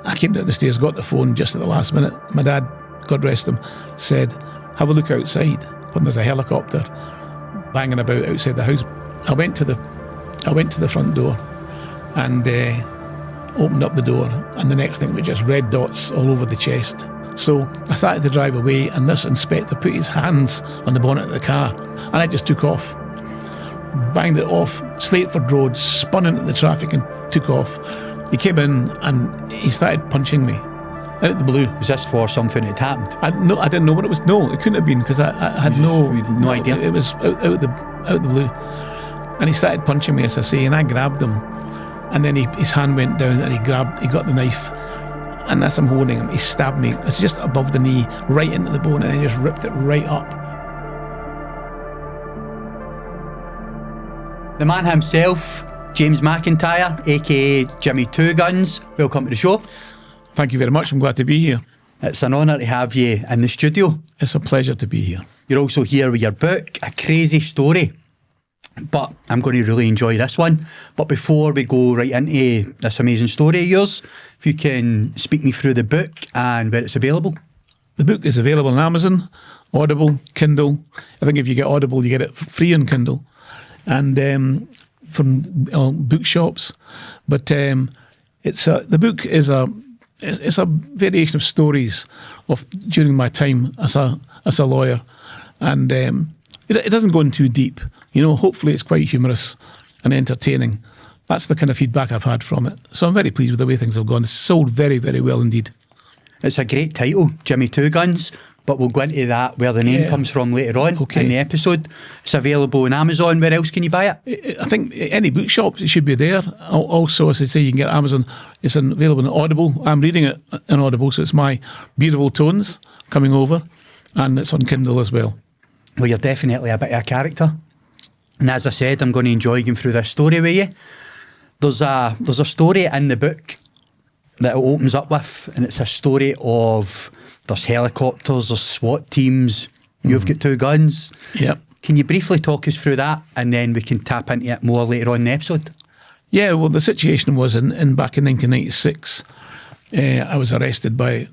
I came down the stairs, got the phone just at the last minute. My dad, God rest him, said, have a look outside. When there's a helicopter banging about outside the house. I went to the front door and opened up the door, and the next thing was just red dots all over the chest. So I started to drive away, and this inspector put his hands on the bonnet of the car, and I just took off. Banged it off, Slateford Road, spun into the traffic and took off. He came in and he started punching me out of the blue. Was this for something that had happened? I didn't know what it was. No, it couldn't have been, because I had no idea. It was out of the blue. And he started punching me, as I say, and I grabbed him. And then his hand went down and he got the knife. And as I'm holding him, he stabbed me. It's just above the knee, right into the bone, and then he just ripped it right up. The man himself, James McIntyre, aka Jimmy Two Guns. Welcome to the show. Thank you very much. I'm glad to be here. It's an honour to have you in the studio. It's a pleasure to be here. You're also here with your book, A Crazy Story. But I'm going to really enjoy this one. But before we go right into this amazing story of yours, if you can speak me through the book and where it's available. The book is available on Amazon, Audible, Kindle. I think if you get Audible, you get it free on Kindle. And from bookshops. But the book is a variation of stories of during my time as a lawyer, and it doesn't go in too deep. Hopefully it's quite humorous and entertaining. That's the kind of feedback I've had from it. So I'm very pleased with the way things have gone. It's sold very, very well indeed. It's a great title, Jimmy Two Guns, but we'll go into that, where the name comes from later on in the episode. It's available on Amazon. Where else can you buy it? I think any bookshop, it should be there. Also, as I say, you can get Amazon. It's available on Audible. I'm reading it on Audible, so it's my beautiful tones coming over, and it's on Kindle as well. Well, you're definitely a bit of a character. And as I said, I'm going to enjoy going through this story with you. There's a story in the book that it opens up with, and it's a story of there's helicopters, there's SWAT teams, you've got two guns. Yep. Can you briefly talk us through that, and then we can tap into it more later on in the episode? Yeah, well, the situation was back in 1996, I was arrested by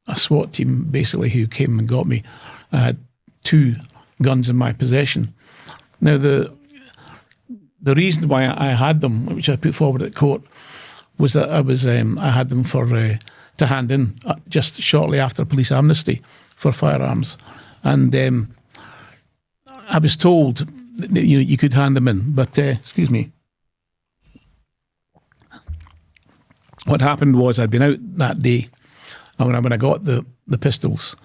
a SWAT team, basically, who came and got me. I had two guns in my possession. Now, the reason why I had them, which I put forward at court, was that I had them to hand in just shortly after police amnesty for firearms, and I was told that, you could hand them in, but excuse me. What happened was I'd been out that day, and when I got the pistols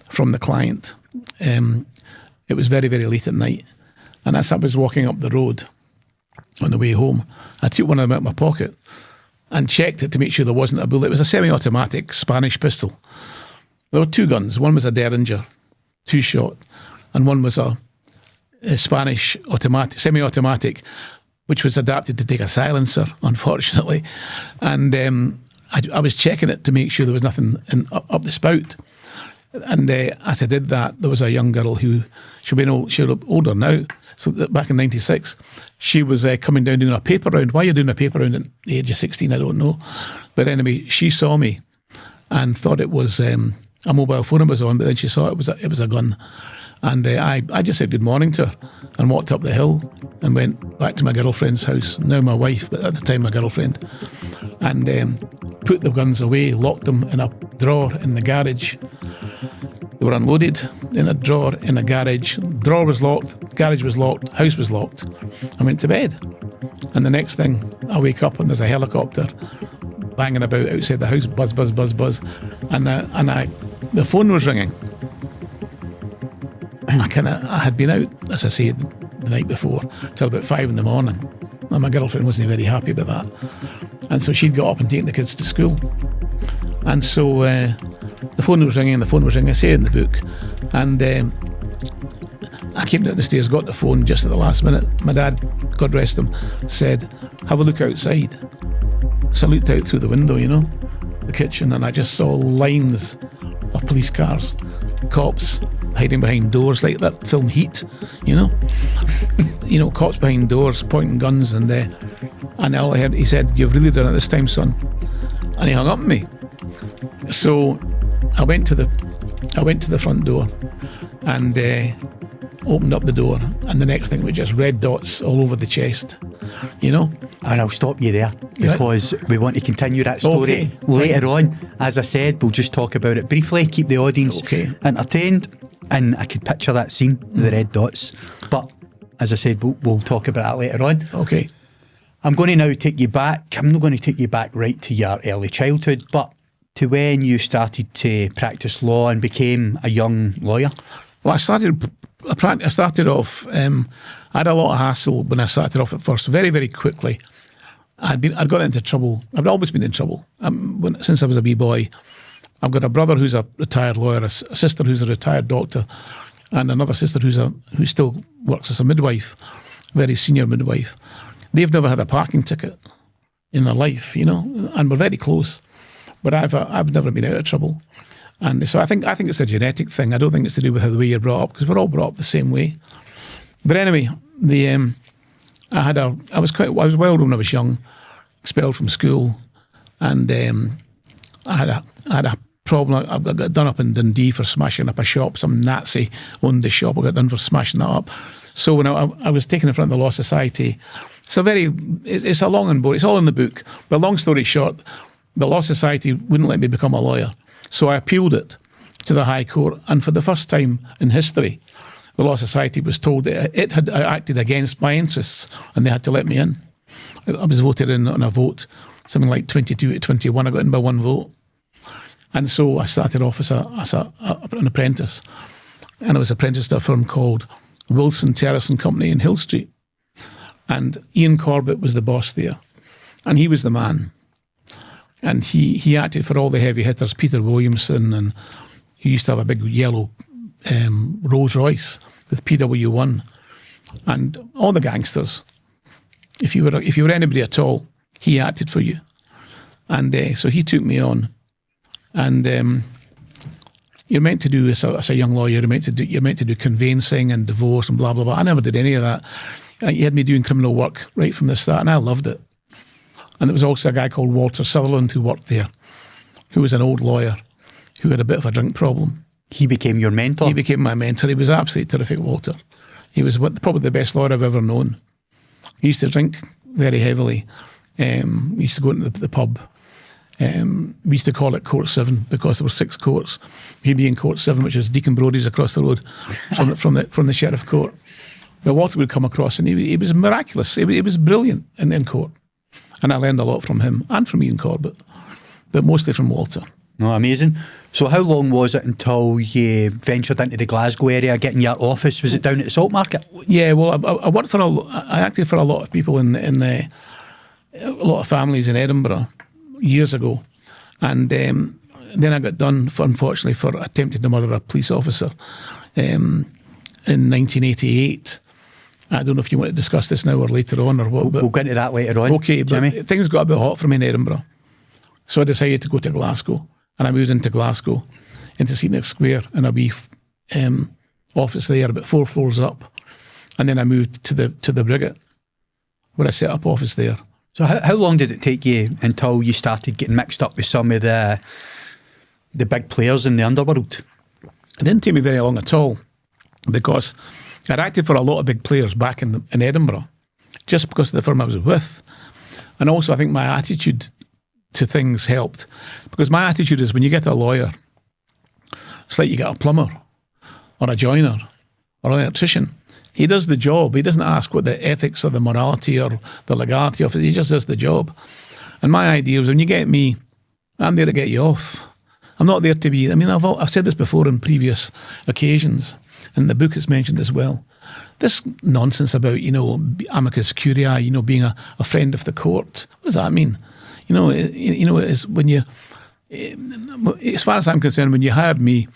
from the client, it was very, very late at night, and as I was walking up the road on the way home, I took one of them out of my pocket and checked it to make sure there wasn't a bullet. It was a semi-automatic Spanish pistol. There were two guns. One was a Derringer, 2-shot, and one was a Spanish semi-automatic, which was adapted to take a silencer, unfortunately. And I was checking it to make sure there was nothing up the spout. And as I did that, there was a young girl who, she'll be older now, so back in 96, she was coming down doing a paper round. Why are you doing a paper round at the age of 16? I don't know. But anyway, she saw me and thought it was a mobile phone I was on, but then she saw it was a gun. And I just said good morning to her and walked up the hill and went back to my girlfriend's house, now my wife, but at the time my girlfriend, and put the guns away, locked them in a drawer in the garage. They were unloaded in a drawer in a garage. Drawer was locked, garage was locked, house was locked. I went to bed. And the next thing, I wake up and there's a helicopter banging about outside the house, buzz, buzz, buzz, buzz. And the phone was ringing. I had been out, as I said, the night before, till about 5 a.m. And my girlfriend wasn't very happy about that. And so she'd got up and taken the kids to school. And so the phone was ringing, I say in the book. And I came down the stairs, got the phone just at the last minute. My dad, God rest him, said, have a look outside. So I looked out through the window, the kitchen, and I just saw lines of police cars, cops hiding behind doors, like that film Heat, cops behind doors pointing guns, and all I heard, he said, you've really done it this time, son. And he hung up on me. So I went to the front door and opened up the door, and the next thing was just red dots all over the chest, you know. And I'll stop you there because we want to continue that story later on. As I said, we'll just talk about it briefly, keep the audience entertained, and I could picture that scene, the red dots. But as I said, we'll talk about that later on. Okay. I'm going to now take you back. I'm not going to take you back right to your early childhood, but to when you started to practice law and became a young lawyer. Well, I started off, I had a lot of hassle when I started off at first, very, very quickly. I'd got into trouble. I've always been in trouble. Since I was a wee boy. I've got a brother who's a retired lawyer, a sister who's a retired doctor, and another sister who still works as a midwife, very senior midwife. They've never had a parking ticket in their life, you know, and we're very close. But I've never been out of trouble. And so I think it's a genetic thing. I don't think it's to do with the way you're brought up, because we're all brought up the same way. But anyway, I was well when I was young, expelled from school, and I had a problem. I got done up in Dundee for smashing up a shop. Some Nazi owned the shop. I got done for smashing that up. So when I was taken in front of the Law Society, it's a long and boring. It's all in the book. But long story short, the Law Society wouldn't let me become a lawyer. So I appealed it to the High Court, and for the first time in history, the Law Society was told that it had acted against my interests, and they had to let me in. I was voted in on a vote, something like 22 to 21. I got in by one vote. And so I started off as an apprentice, and I was apprenticed to a firm called Wilson, Terrace and Company in Hill Street. And Ian Corbett was the boss there, and he was the man. And he acted for all the heavy hitters, Peter Williamson, and he used to have a big yellow Rolls Royce with PW1, and all the gangsters. If you were anybody at all, he acted for you. And so he took me on. And you're meant to do, as a young lawyer, you're meant to do conveyancing and divorce and blah blah blah. I never did any of that. He had me doing criminal work right from the start, and I loved it. And there was also a guy called Walter Sutherland who worked there, who was an old lawyer who had a bit of a drink problem. He became your mentor? He became my mentor. He was absolutely terrific, Walter. He was probably the best lawyer I've ever known. He used to drink very heavily. We used to go into the pub. We used to call it Court 7 because there were 6 courts. He'd be in Court 7, which is Deacon Brodie's across the road from the Sheriff Court. But Walter would come across, and he was miraculous. He was brilliant in court. And I learned a lot from him and from Ian Corbett, but mostly from Walter. No, amazing. So how long was it until you ventured into the Glasgow area, getting your office? Was it down at the Salt Market? Yeah, well, I acted for a lot of people in a lot of families in Edinburgh years ago. And then I got done, unfortunately, for attempting to murder a police officer in 1988. I don't know if you want to discuss this now or later on or what. But we'll get into that later on. Okay, Jimmy. But things got a bit hot for me in Edinburgh. So I decided to go to Glasgow. And I moved into Glasgow, into St. Square, in a wee office there, about 4 floors up. And then I moved to the Brigade, where I set up office there. So how long did it take you until you started getting mixed up with some of the big players in the underworld? It didn't take me very long at all, because I'd acted for a lot of big players back in Edinburgh, just because of the firm I was with. And also I think my attitude to things helped, because my attitude is when you get a lawyer, it's like you get a plumber or a joiner or an electrician. He does the job. He doesn't ask what the ethics or the morality or the legality of it. He just does the job. And my idea was, when you get me, I'm there to get you off. I'm not there to be, I've said this before on previous occasions, and the book is mentioned as well. This nonsense about, amicus curiae, being a friend of the court. What does that mean? It's when you, as far as I'm concerned, when you hired me,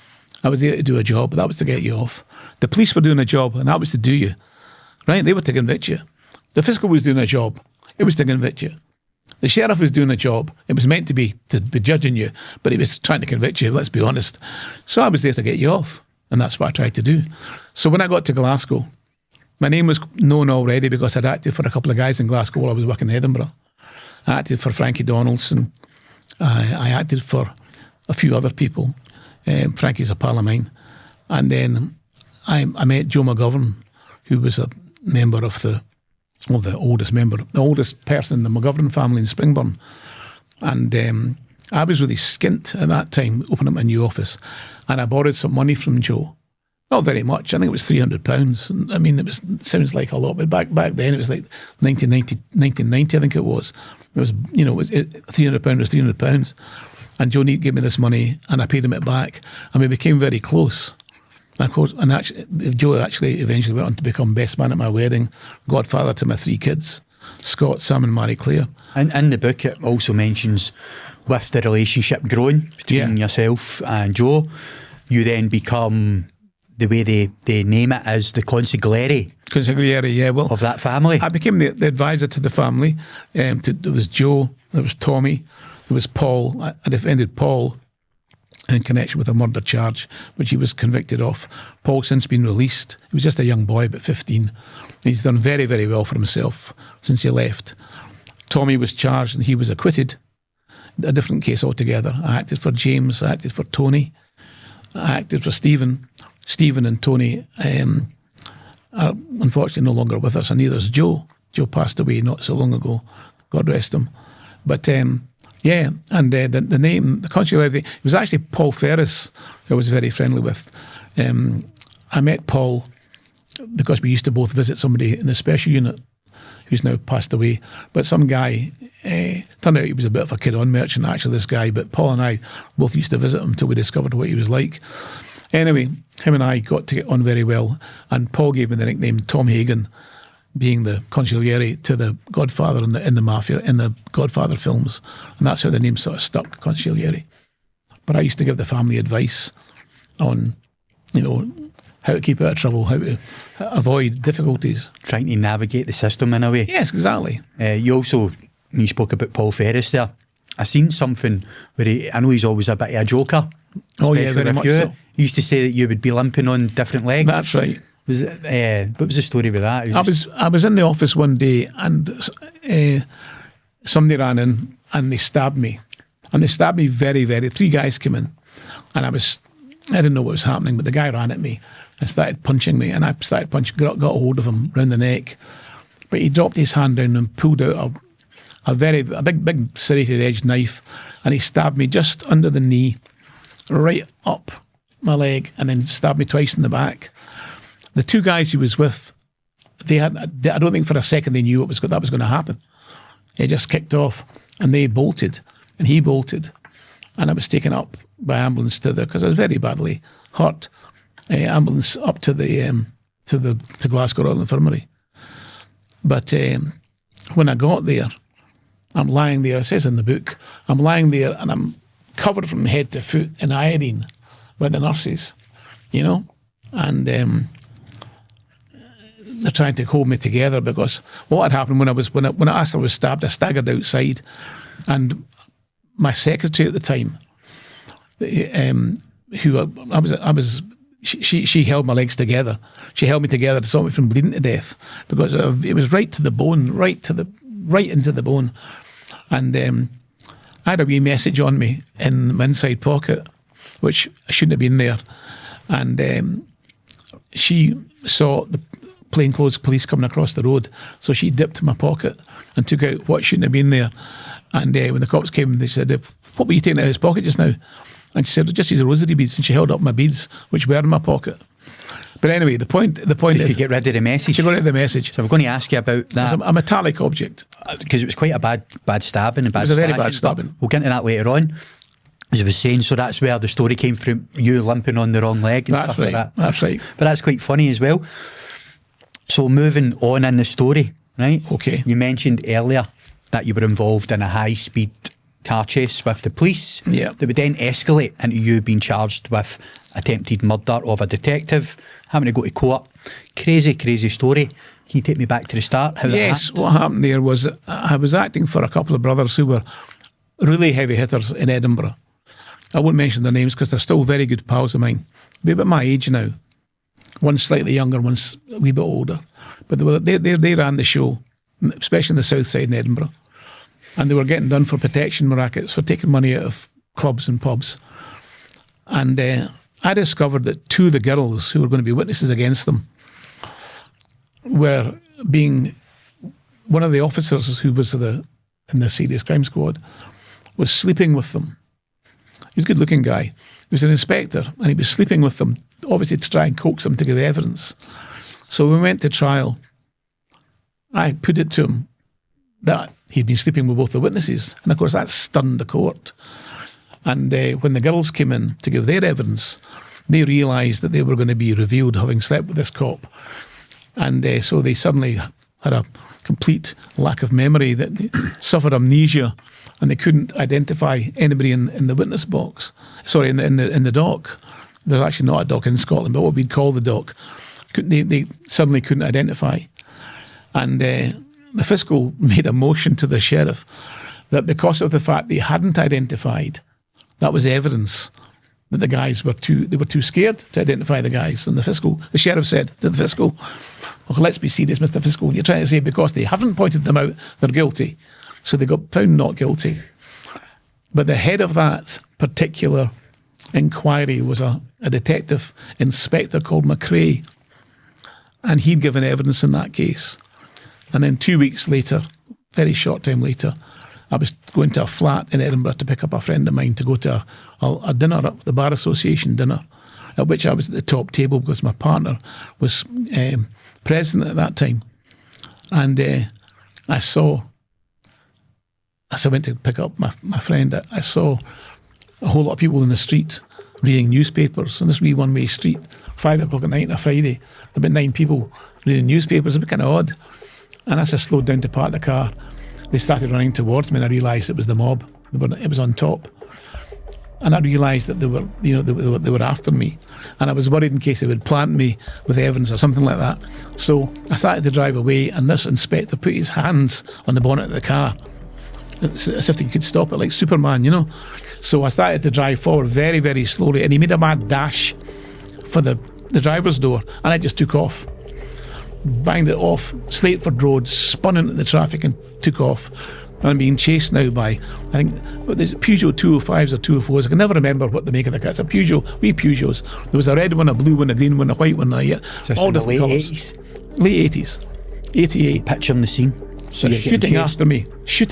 I was there to do a job. That was to get you off. The police were doing a job, and that was to do you. Right? They were to convict you. The fiscal was doing a job. It was to convict you. The sheriff was doing a job. It was meant to be judging you, but he was trying to convict you, let's be honest. So I was there to get you off, and that's what I tried to do. So when I got to Glasgow, my name was known already because I'd acted for a couple of guys in Glasgow while I was working in Edinburgh. I acted for Frankie Donaldson. I acted for a few other people. Frankie's a pal of mine. And then I met Joe McGovern, who was a member of the oldest person in the McGovern family in Springburn. And I was really skint at that time, opening up my new office. And I borrowed some money from Joe. Not very much. I think it was £300. I mean, it sounds like a lot, but back then it was like 1990, I think it was. It was, £300 was £300. And Joe Neat gave me this money, and I paid him it back, and we became very close. And of course, Joe actually eventually went on to become best man at my wedding, godfather to my 3 kids, Scott, Sam, and Marie Claire. And in the book, it also mentions with the relationship growing between yourself and Joe, you then become, the way they name it, as the Consigliere. Consigliere, yeah. Well, of that family. I became the advisor to the family. There was Joe, there was Tommy, there was Paul. I defended Paul in connection with a murder charge, which he was convicted of. Paul's since been released. He was just a young boy, about 15. He's done very, very well for himself since he left. Tommy was charged and he was acquitted. A different case altogether. I acted for James, I acted for Tony, I acted for Stephen. Stephen and Tony are unfortunately no longer with us, and neither is Joe. Joe passed away not so long ago, God rest him. But the name, the Consigliere, it was actually Paul Ferris who I was very friendly with. I met Paul because we used to both visit somebody in the special unit who's now passed away. But some guy, turned out he was a bit of a kid-on merchant, actually, this guy, but Paul and I both used to visit him until we discovered what he was like. Anyway, him and I got to get on very well, and Paul gave me the nickname Tom Hagen, being the Consigliere to the Godfather in the Mafia, in the Godfather films, and that's how the name sort of stuck, Consigliere. But I used to give the family advice on, how to keep out of trouble, how to avoid difficulties. Trying to navigate the system in a way. Yes, exactly. You spoke about Paul Ferris there. I seen something where I know he's always a bit of a joker. Oh yeah, very much so. He used to say that you would be limping on different legs. That's right. What was the story with that? I was in the office one day, and somebody ran in and they stabbed me. And they stabbed me very, very... 3 guys came in, and I didn't know what was happening, but the guy ran at me and started punching me, and I started punching, got a hold of him round the neck. But he dropped his hand down and pulled out a big serrated edged knife, and he stabbed me just under the knee, right up my leg, and then stabbed me twice in the back. The 2 guys he was with, I don't think for a second they knew that was going to happen. It just kicked off, and they bolted, and he bolted, and I was taken up by ambulance because I was very badly hurt. Ambulance up to Glasgow Royal Infirmary. But when I got there, I'm lying there. It says in the book, I'm lying there and I'm covered from head to foot in iodine by the nurses, and they're trying to hold me together, because what had happened when I was stabbed, I staggered outside, and my secretary at the time, she held my legs together. She held me together to stop me from bleeding to death, because it was right to the bone, right into the bone. And I had a wee message on me in my inside pocket, which shouldn't have been there. And she saw the plainclothes police coming across the road, so she dipped my pocket and took out what shouldn't have been there. And when the cops came, they said, "What were you taking out of his pocket just now?" And she said, "Just his rosary beads." And she held up my beads, which were in my pocket. But anyway, the point Did is... she get rid of the message? She got rid of the message. So I'm going to ask you about that. It was a metallic object. Because it was quite a bad stabbing. It was a very bad stabbing. We'll get into that later on. As I was saying, so that's where the story came from, you limping on the wrong leg and That's stuff right. like that. That's right. But that's quite funny as well. So moving on in the story, right? Okay. You mentioned earlier that you were involved in a high-speed car chase with the police. Yeah. That would then escalate into you being charged with attempted murder of a detective, having to go to court. Crazy, crazy story. Can you take me back to the start? How Yes, that happened? what happened there was I was acting for a couple of brothers who were really heavy hitters in Edinburgh. I won't mention their names because they're still very good pals of mine. They're about my age now. One's slightly younger, one's a wee bit older. But they ran the show, especially in the south side in Edinburgh. And they were getting done for protection rackets, for taking money out of clubs and pubs. And I discovered that 2 of the girls who were going to be witnesses against them were being, one of the officers who was in the serious crime squad was sleeping with them. He was a good-looking guy. He was an inspector, and he was sleeping with them, obviously to try and coax them to give evidence. So when we went to trial, I put it to him that he'd been sleeping with both the witnesses. And of course, that stunned the court. And when the girls came in to give their evidence, they realised that they were going to be revealed having slept with this cop. And so they suddenly had a complete lack of memory, that they suffered amnesia, and they couldn't identify anybody in the witness box. Sorry, in the dock. There's actually not a dock in Scotland, but what we'd call the dock. They suddenly couldn't identify. And the fiscal made a motion to the sheriff that because of the fact they hadn't identified, that was evidence that the guys were too scared to identify the guys. And the sheriff said to the fiscal, "Well, let's be serious, Mr. Fiscal. You're trying to say because they haven't pointed them out, they're guilty." So they got found not guilty. But the head of that particular inquiry was a detective inspector called McRae, and he'd given evidence in that case. And then 2 weeks later, very short time later, I was going to a flat in Edinburgh to pick up a friend of mine to go to a dinner, the Bar Association dinner, at which I was at the top table because my partner was president at that time. And as I went to pick up my friend, I saw a whole lot of people in the street reading newspapers on this wee one-way street, 5 o'clock at night on a Friday, about 9 people reading newspapers. It was kind of odd. And as I slowed down to park the car, they started running towards me, and I realised it was the mob. It was on top. And I realised that they were after me. And I was worried in case they would plant me with evidence or something like that. So I started to drive away, and this inspector put his hands on the bonnet of the car, as if he could stop it, like Superman, So I started to drive forward very, very slowly, and he made a mad dash for the driver's door, and I just took off. Banged it off Slateford Road, spun into the traffic and took off. And I'm being chased now by, I think, there's Peugeot 205s or 204s. I can never remember what the make of the car. It's a Peugeot, wee Peugeots. There was a red one, a blue one, a green one, a white one. So all different colours. Late 80s. 88. Picturing the scene. So shooting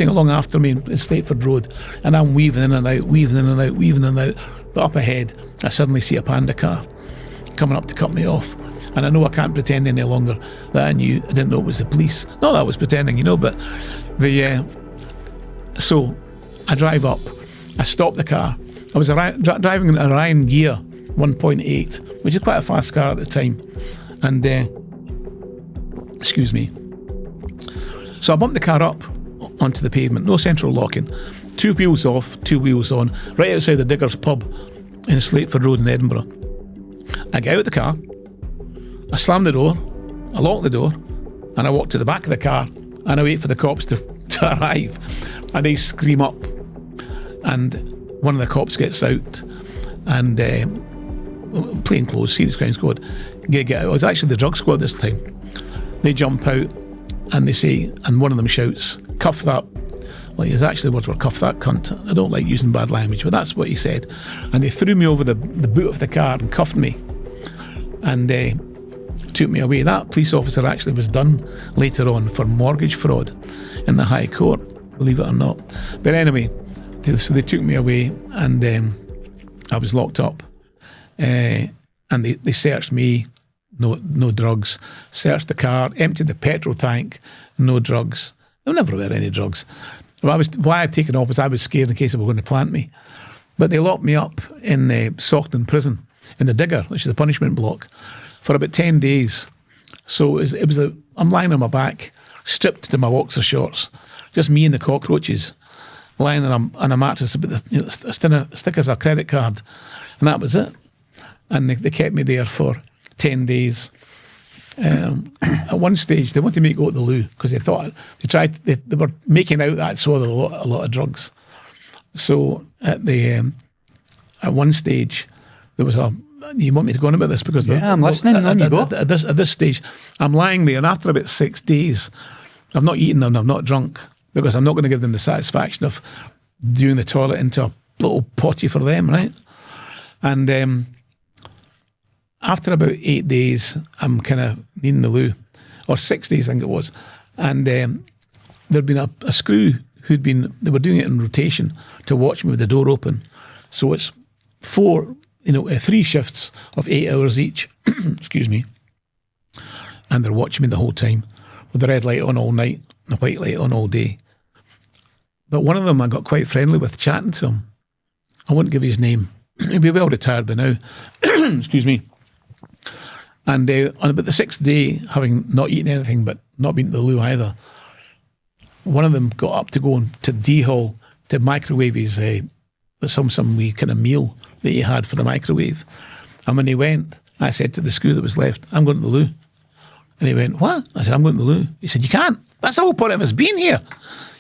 along after me in Slateford Road. And I'm weaving in and out. But up ahead, I suddenly see a Panda car coming up to cut me off. And I know I can't pretend any longer that I didn't know it was the police. Not that I was pretending, but so I drive up, I stop the car. I was driving an Orion Gear 1.8, which is quite a fast car at the time. And, excuse me. So I bumped the car up onto the pavement, no central locking. 2 wheels off, 2 wheels on, right outside the Diggers pub in Slateford Road in Edinburgh. I get out of the car, I slam the door, I lock the door, and I walk to the back of the car, and I wait for the cops to arrive. And they scream up, and one of the cops gets out, and plain clothes, serious crime squad, get out. It was actually the drug squad this time. They jump out, and they say, and one of them shouts, "Cuff that." Well, his actually words were, "Cuff that cunt." I don't like using bad language, but that's what he said. And they threw me over the boot of the car and cuffed me, and took me away. That police officer actually was done later on for mortgage fraud in the High Court, believe it or not. But anyway, so they took me away, and I was locked up, and they searched me, no drugs, searched the car, emptied the petrol tank, no drugs. There never were any drugs. Why I'd taken off was I was scared in case they were going to plant me. But they locked me up in Saughton prison, in the Digger, which is the punishment block, for about 10 days. So I'm lying on my back, stripped to my boxer shorts, just me and the cockroaches, lying on a mattress about as thick as a credit card, and that was it. And they kept me there for 10 days. At one stage, they wanted me to go to the loo because they were making out that I'd swallowed a lot of drugs. So at one stage, there was you want me to go on about this? Because I'm listening. At this stage, I'm lying there, and after about 6 days, I've not eaten and I'm not drunk because I'm not going to give them the satisfaction of doing the toilet into a little potty for them, right? And after about 8 days, I'm kind of needing the loo, or 6 days, I think it was. And there'd been a screw they were doing it in rotation to watch me with the door open. So it's 3 shifts of 8 hours each, excuse me. And they're watching me the whole time with the red light on all night and the white light on all day. But one of them I got quite friendly with, chatting to him. I wouldn't give his name. He'd be well retired by now. Excuse me. And on about the 6th day, having not eaten anything but not been to the loo either, one of them got up to go to the D hall to microwave his some wee kind of meal that he had for the microwave. And when he went, I said to the screw that was left, I'm going to the loo. And he went, what? I said, I'm going to the loo. He said, you can't. That's the whole point of us being here.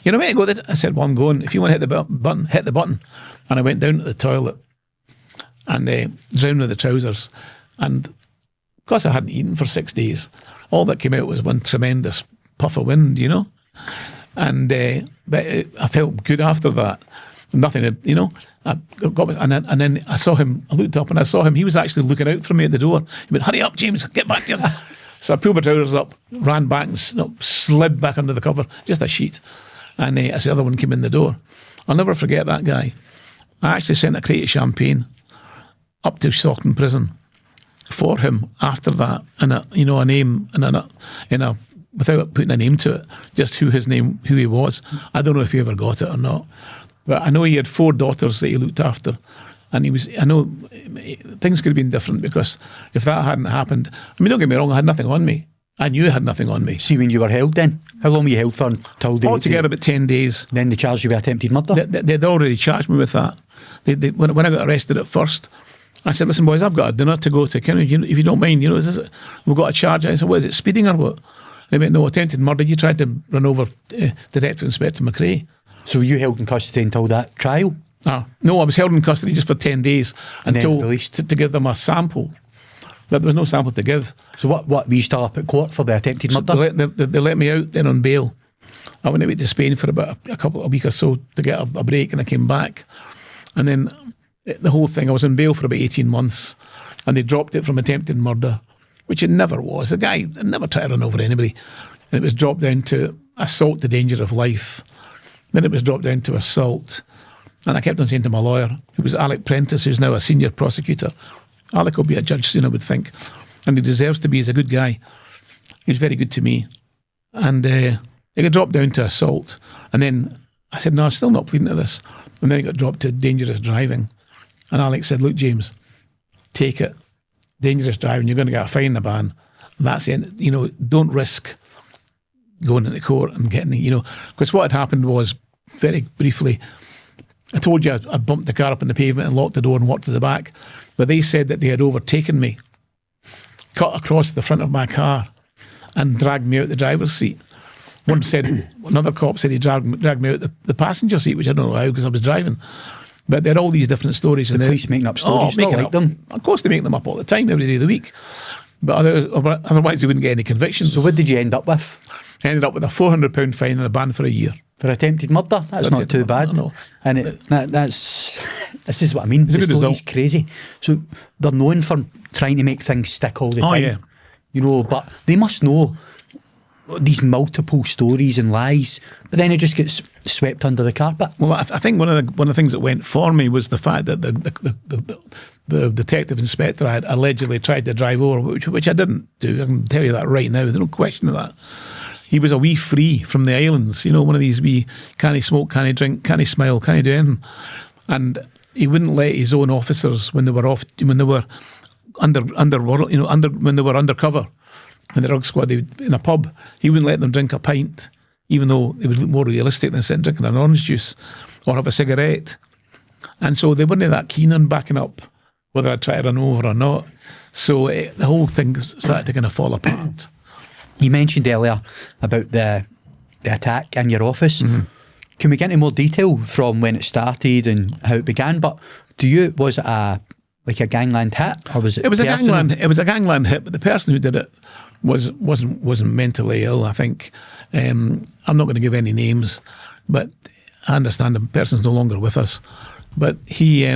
You know what I mean? I said, well, I'm going. If you want to hit the button, hit the button. And I went down to the toilet and drowned with the trousers. And because I hadn't eaten for 6 days, all that came out was one tremendous puff of wind, you know. And but I felt good after that. Nothing had, you know. And then I saw him. I looked up and I saw him. He was actually looking out for me at the door. He went, "Hurry up, James! Get back here!" So I pulled my trousers up, ran back, and slid back under the cover, just a sheet. And as the other one came in the door, I'll never forget that guy. I actually sent a crate of champagne up to Stockton Prison for him after that, and a name and a without putting a name to it, just who he was. I don't know if he ever got it or not, but I know he had 4 daughters that he looked after, and I know things could have been different, because if that hadn't happened, I mean, don't get me wrong, I had nothing on me. I knew I had nothing on me. See, when you were held then, how long were you held for until they... Altogether about 10 days. Then they charged you with attempted murder? They'd already charged me with that. When I got arrested at first, I said, listen, boys, I've got a dinner to go to. If you don't mind, we've got a charge. I said, what is it, speeding or what? They went, no, attempted murder. You tried to run over Detective Inspector McRae. So were you held in custody until that trial? No, I was held in custody just for 10 days until released to give them a sample. But there was no sample to give. So what were you still up at court for the attempted murder? They let me out then on bail. I went away to Spain for about a week or so to get a break, and I came back. And then the whole thing, I was on bail for about 18 months, and they dropped it from attempted murder, which it never was. The guy never tried to run over anybody. And it was dropped down to assault to danger of life. Then it was dropped down to assault. And I kept on saying to my lawyer, who was Alec Prentice, who's now a senior prosecutor, Alec will be a judge soon, I would think. And he deserves to be. He's a good guy. He was very good to me. And it got dropped down to assault. And then I said, no, I'm still not pleading to this. And then it got dropped to dangerous driving. And Alex said, look, James, take it. Dangerous driving, you're going to get a fine and a ban. And that's it. Don't risk going into court and getting, because what had happened was, very briefly, I told you I bumped the car up on the pavement and locked the door and walked to the back. But they said that they had overtaken me, cut across the front of my car and dragged me out the driver's seat. Another cop said he dragged me out the passenger seat, which I don't know how, because I was driving. But they had all these different stories. The police making up stories, not like them. Of course, they make them up all the time, every day of the week. But otherwise, they wouldn't get any convictions. So what did you end up with? I ended up with a £400 fine and a ban for a year. For attempted murder? That's not too bad. No. And this is what I mean. The story's crazy. So they're known for trying to make things stick all the time. Yeah. But they must know these multiple stories and lies, but then it just gets swept under the carpet. Well, I think one of the things that went for me was the fact that the detective inspector I had allegedly tried to drive over, which I didn't do. I can tell you that right now. There's no question of that. He was a wee free from the islands, one of these wee, can he smoke, can he drink, can he smile, can he do anything? And he wouldn't let his own officers, when they were underworld, when they were undercover in the drug squad, in a pub, he wouldn't let them drink a pint, even though it would look more realistic than sitting drinking an orange juice or have a cigarette. And so they weren't that keen on backing up whether I'd try to run over or not. So the whole thing started to kind of fall apart. You mentioned earlier about the attack in your office. Mm-hmm. Can we get into more detail from when it started and how it began? But was it a gangland hit, or was it? It was a gangland hit, but the person who did it wasn't mentally ill. I think I'm not going to give any names, but I understand the person's no longer with us. But he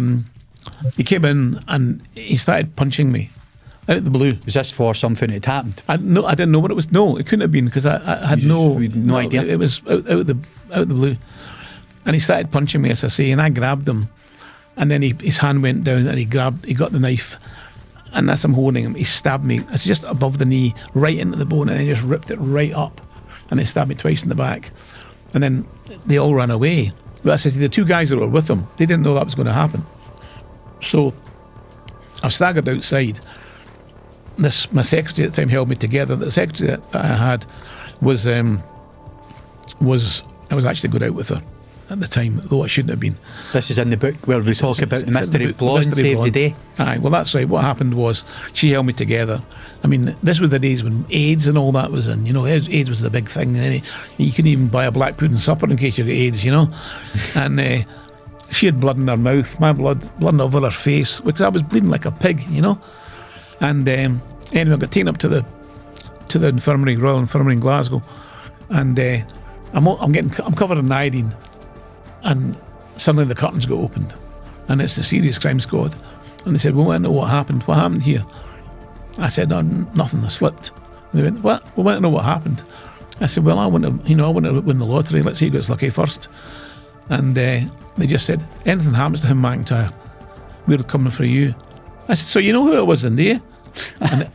he came in and he started punching me out of the blue. Was this for something that had happened? I didn't know what it was. No, it couldn't have been, because I had no idea. It was out the blue, and he started punching me, as I say, and I grabbed him, and then his hand went down and he got the knife, and as I'm holding him, he stabbed me. It's just above the knee, right into the bone, and then he just ripped it right up, and he stabbed me twice in the back, and then they all ran away. But I said, the two guys that were with him, they didn't know that was going to happen. So I staggered outside. My secretary at the time held me together. The secretary that I had was I was actually good out with her at the time, though I shouldn't have been. This is in the book where we talk about the mystery blonde saved the day. Aye, well, that's right. What happened was she held me together. I mean, this was the days when AIDS and all that was in. You know, AIDS was the big thing. You couldn't even buy a black pudding supper in case you got AIDS, you know. And she had blood in her mouth, my blood over her face, because I was bleeding like a pig, you know. And anyway, I got taken up to the infirmary, Royal Infirmary in Glasgow, and I'm covered in iodine, and suddenly the curtains got opened, and it's the Serious Crime Squad, and they said, "We want to know what happened. What happened here?" I said, "No, nothing. I slipped." And they went, "What? We want to know what happened." I said, "Well, I want to win the lottery. Let's see who gets lucky first." And they just said, "Anything happens to him, McIntyre, we're coming for you." I said, "So you know who it was then, do you?" And,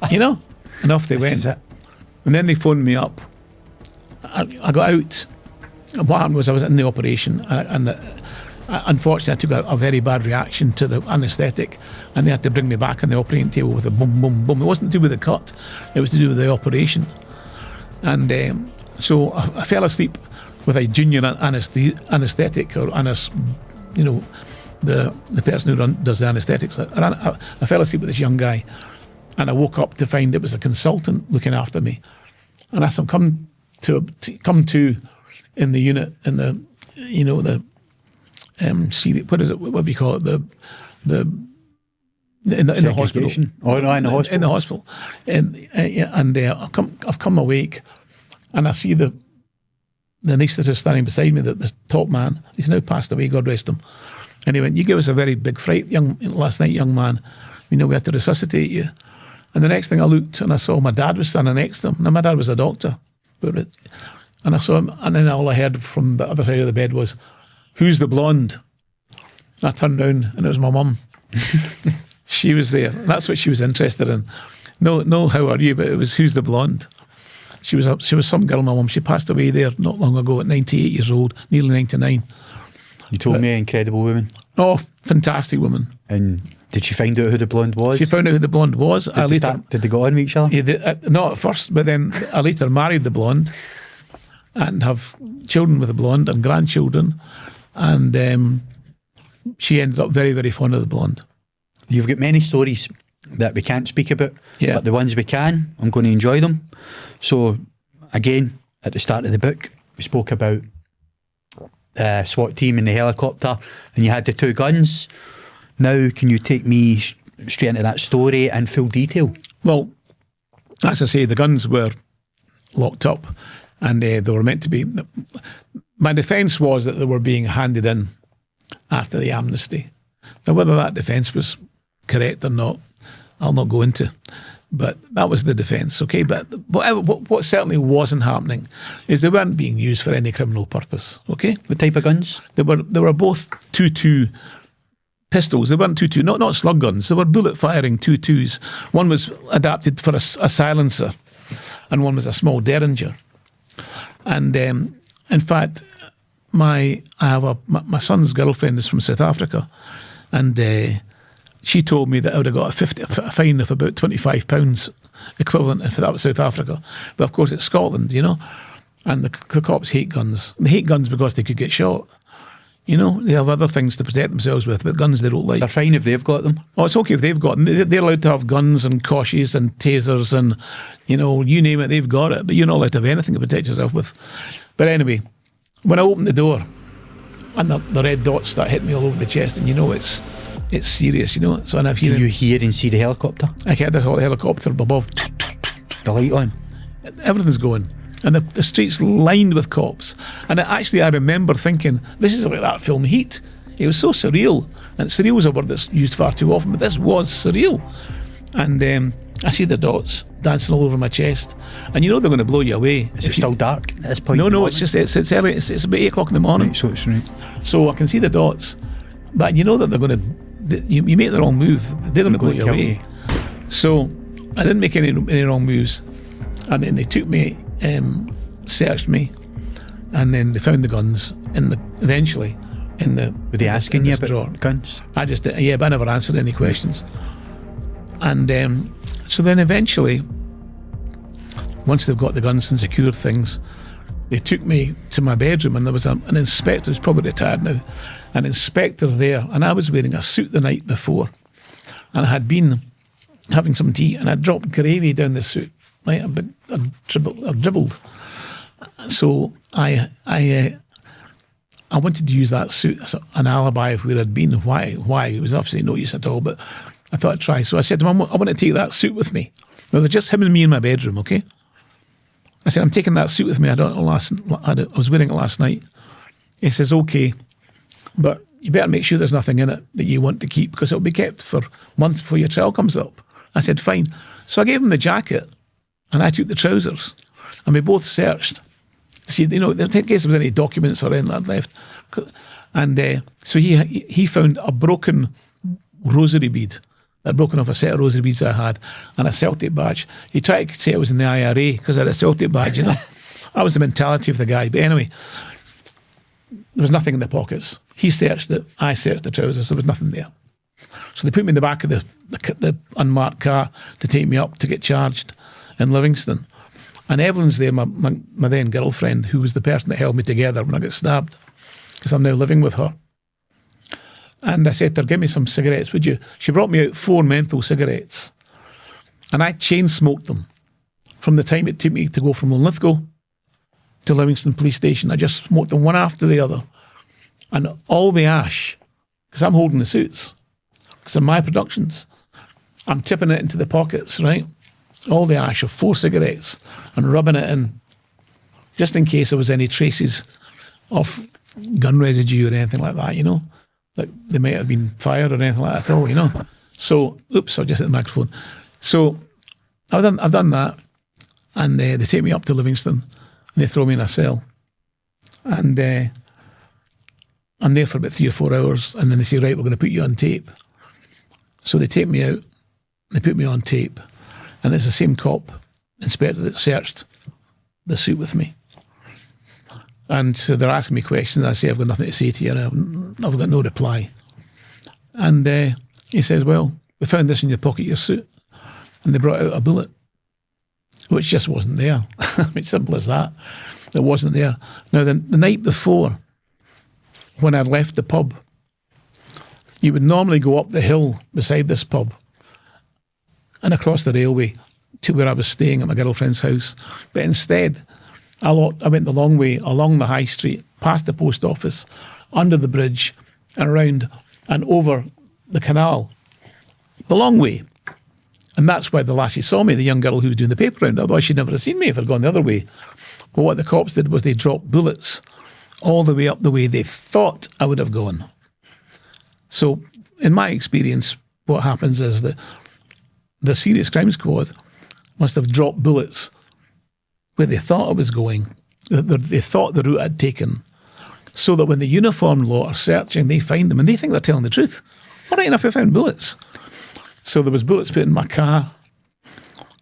and off they went. And then they phoned me up. I got out. And what happened was I was in the operation, and unfortunately I took a very bad reaction to the anaesthetic, and they had to bring me back on the operating table with a boom, boom, boom. It wasn't to do with the cut, it was to do with the operation. And so I fell asleep with a junior anaesthetic, or the person who does the anaesthetics. I fell asleep with this young guy, and I woke up to find it was a consultant looking after me. And as I'm come to in the unit, in the what is it? What do you call it? In the hospital. Oh no, in the hospital. In the hospital, and I've come awake, and I see the anaesthetist standing beside me. The top man. He's now passed away. God rest him. And he went, "You gave us a very big fright last night, young man. We had to resuscitate you." And the next thing I looked, and I saw my dad was standing next to him. Now, my dad was a doctor. And I saw him, and then all I heard from the other side of the bed was, "Who's the blonde?" I turned round, and it was my mum. She was there. That's what she was interested in. No, how are you? But it was, "Who's the blonde?" She was some girl, my mum. She passed away there not long ago at 98 years old, nearly 99. You told me, incredible woman. Oh, fantastic woman. And did she find out who the blonde was? She found out who the blonde was. Did they go on with each other? Yeah, not at first, but then I later married the blonde and have children with the blonde and grandchildren. And she ended up very, very fond of the blonde. You've got many stories that we can't speak about, but the ones we can, I'm going to enjoy them. So, again, at the start of the book, we spoke about SWAT team in the helicopter, and you had the two guns. Now, can you take me straight into that story in full detail? Well, as I say, the guns were locked up, and they were meant to be. My defence was that they were being handed in after the amnesty. Now, whether that defence was correct or not, I'll not go into. But that was the defence, okay? But what certainly wasn't happening is they weren't being used for any criminal purpose, okay? What type of guns? They were both 2.2 pistols. They weren't 2.2, not slug guns. They were bullet-firing 2.2s. One was adapted for a silencer, and one was a small derringer. And in fact, my son's girlfriend is from South Africa, and she told me that I would have got a fine of about £25 equivalent if that was South Africa. But of course it's Scotland, and the cops hate guns. They hate guns because they could get shot. They have other things to protect themselves with, but guns they don't like. They're fine if they've got them. Oh, it's okay if they've got them. They're allowed to have guns and koshies and tasers and, you name it, they've got it. But you're not allowed to have anything to protect yourself with. But anyway, when I opened the door and the red dots start hitting me all over the chest, and it's serious, So Can you hear and see the helicopter? I heard the helicopter above. The light on. Everything's going. And the streets lined with cops. And I remember thinking, this is like that film Heat. It was so surreal, and surreal is a word that's used far too often, but this was surreal. And I see the dots dancing all over my chest, and you know they're going to blow you away. Is it still dark at this point? No, it's just it's early. It's about 8 o'clock in the morning. Right, so it's right. So I can see the dots, but you know that they're going to. You make the wrong move, they're going to blow you away. So I didn't make any wrong moves, and then they took me, searched me, and then they found the guns eventually in the. Were they asking you about drawer. guns? I just but I never answered any questions. And so then eventually, once they've got the guns and secured things, they took me to my bedroom, and there was an inspector who's probably retired now, an inspector there, and I was wearing a suit the night before, and I had been having some tea, and I dropped gravy down the suit, right? I dribbled. So I wanted to use that suit as an alibi of where I'd been. Why? It was obviously no use at all, but I thought I'd try. So I said to him, I want to take that suit with me. Now, they're just him and me in my bedroom, okay? I said, I'm taking that suit with me. I was wearing it last night. He says, okay, but you better make sure there's nothing in it that you want to keep, because it'll be kept for months before your trial comes up. I said, fine. So I gave him the jacket, and I took the trousers, and we both searched. See, in case there was any documents or anything left. And so he found a broken rosary bead. I'd broken off a set of rosary beads I had, and a Celtic badge. He tried to say I was in the IRA because I had a Celtic badge, you know. That was the mentality of the guy. But anyway, there was nothing in the pockets. He searched it, I searched the trousers, there was nothing there. So they put me in the back of the unmarked car to take me up to get charged in Livingston. And Evelyn's there, my then girlfriend, who was the person that held me together when I got stabbed, because I'm now living with her. And I said to her, give me some cigarettes, would you? She brought me out 4 menthol cigarettes. And I chain smoked them from the time it took me to go from Linlithgow to Livingston Police Station. I just smoked them one after the other. And all the ash, because I'm holding the suits, because they're my productions, I'm tipping it into the pockets, right? All the ash of 4 cigarettes and rubbing it in, just in case there was any traces of gun residue or anything like that, you know? Like they might have been fired or anything like that at all, you know. So, oops, I just hit the microphone. So I've done that, and they take me up to Livingston, and they throw me in a cell, and I'm there for about 3 or 4 hours, and then they say, right, we're going to put you on tape. So they take me out, they put me on tape, and it's the same cop inspector that searched the suit with me. And so they're asking me questions. I say, I've got nothing to say to you. I've got no reply. And he says, well, we found this in your pocket, your suit. And they brought out a bullet, which just wasn't there. I mean, simple as that. It wasn't there. Now, the night before, when I'd left the pub, you would normally go up the hill beside this pub and across the railway to where I was staying at my girlfriend's house. But instead, I went the long way along the high street, past the post office, under the bridge, and around and over the canal. The long way. And that's why the lassie saw me, the young girl who was doing the paper round. Otherwise, she'd never have seen me if I'd gone the other way. But what the cops did was they dropped bullets all the way up the way they thought I would have gone. So, in my experience, what happens is that the Serious Crime Squad must have dropped bullets where they thought I was going, they thought the route I'd taken, so that when the uniformed law are searching, they find them and they think they're telling the truth. All right enough, I found bullets. So there was bullets put in my car,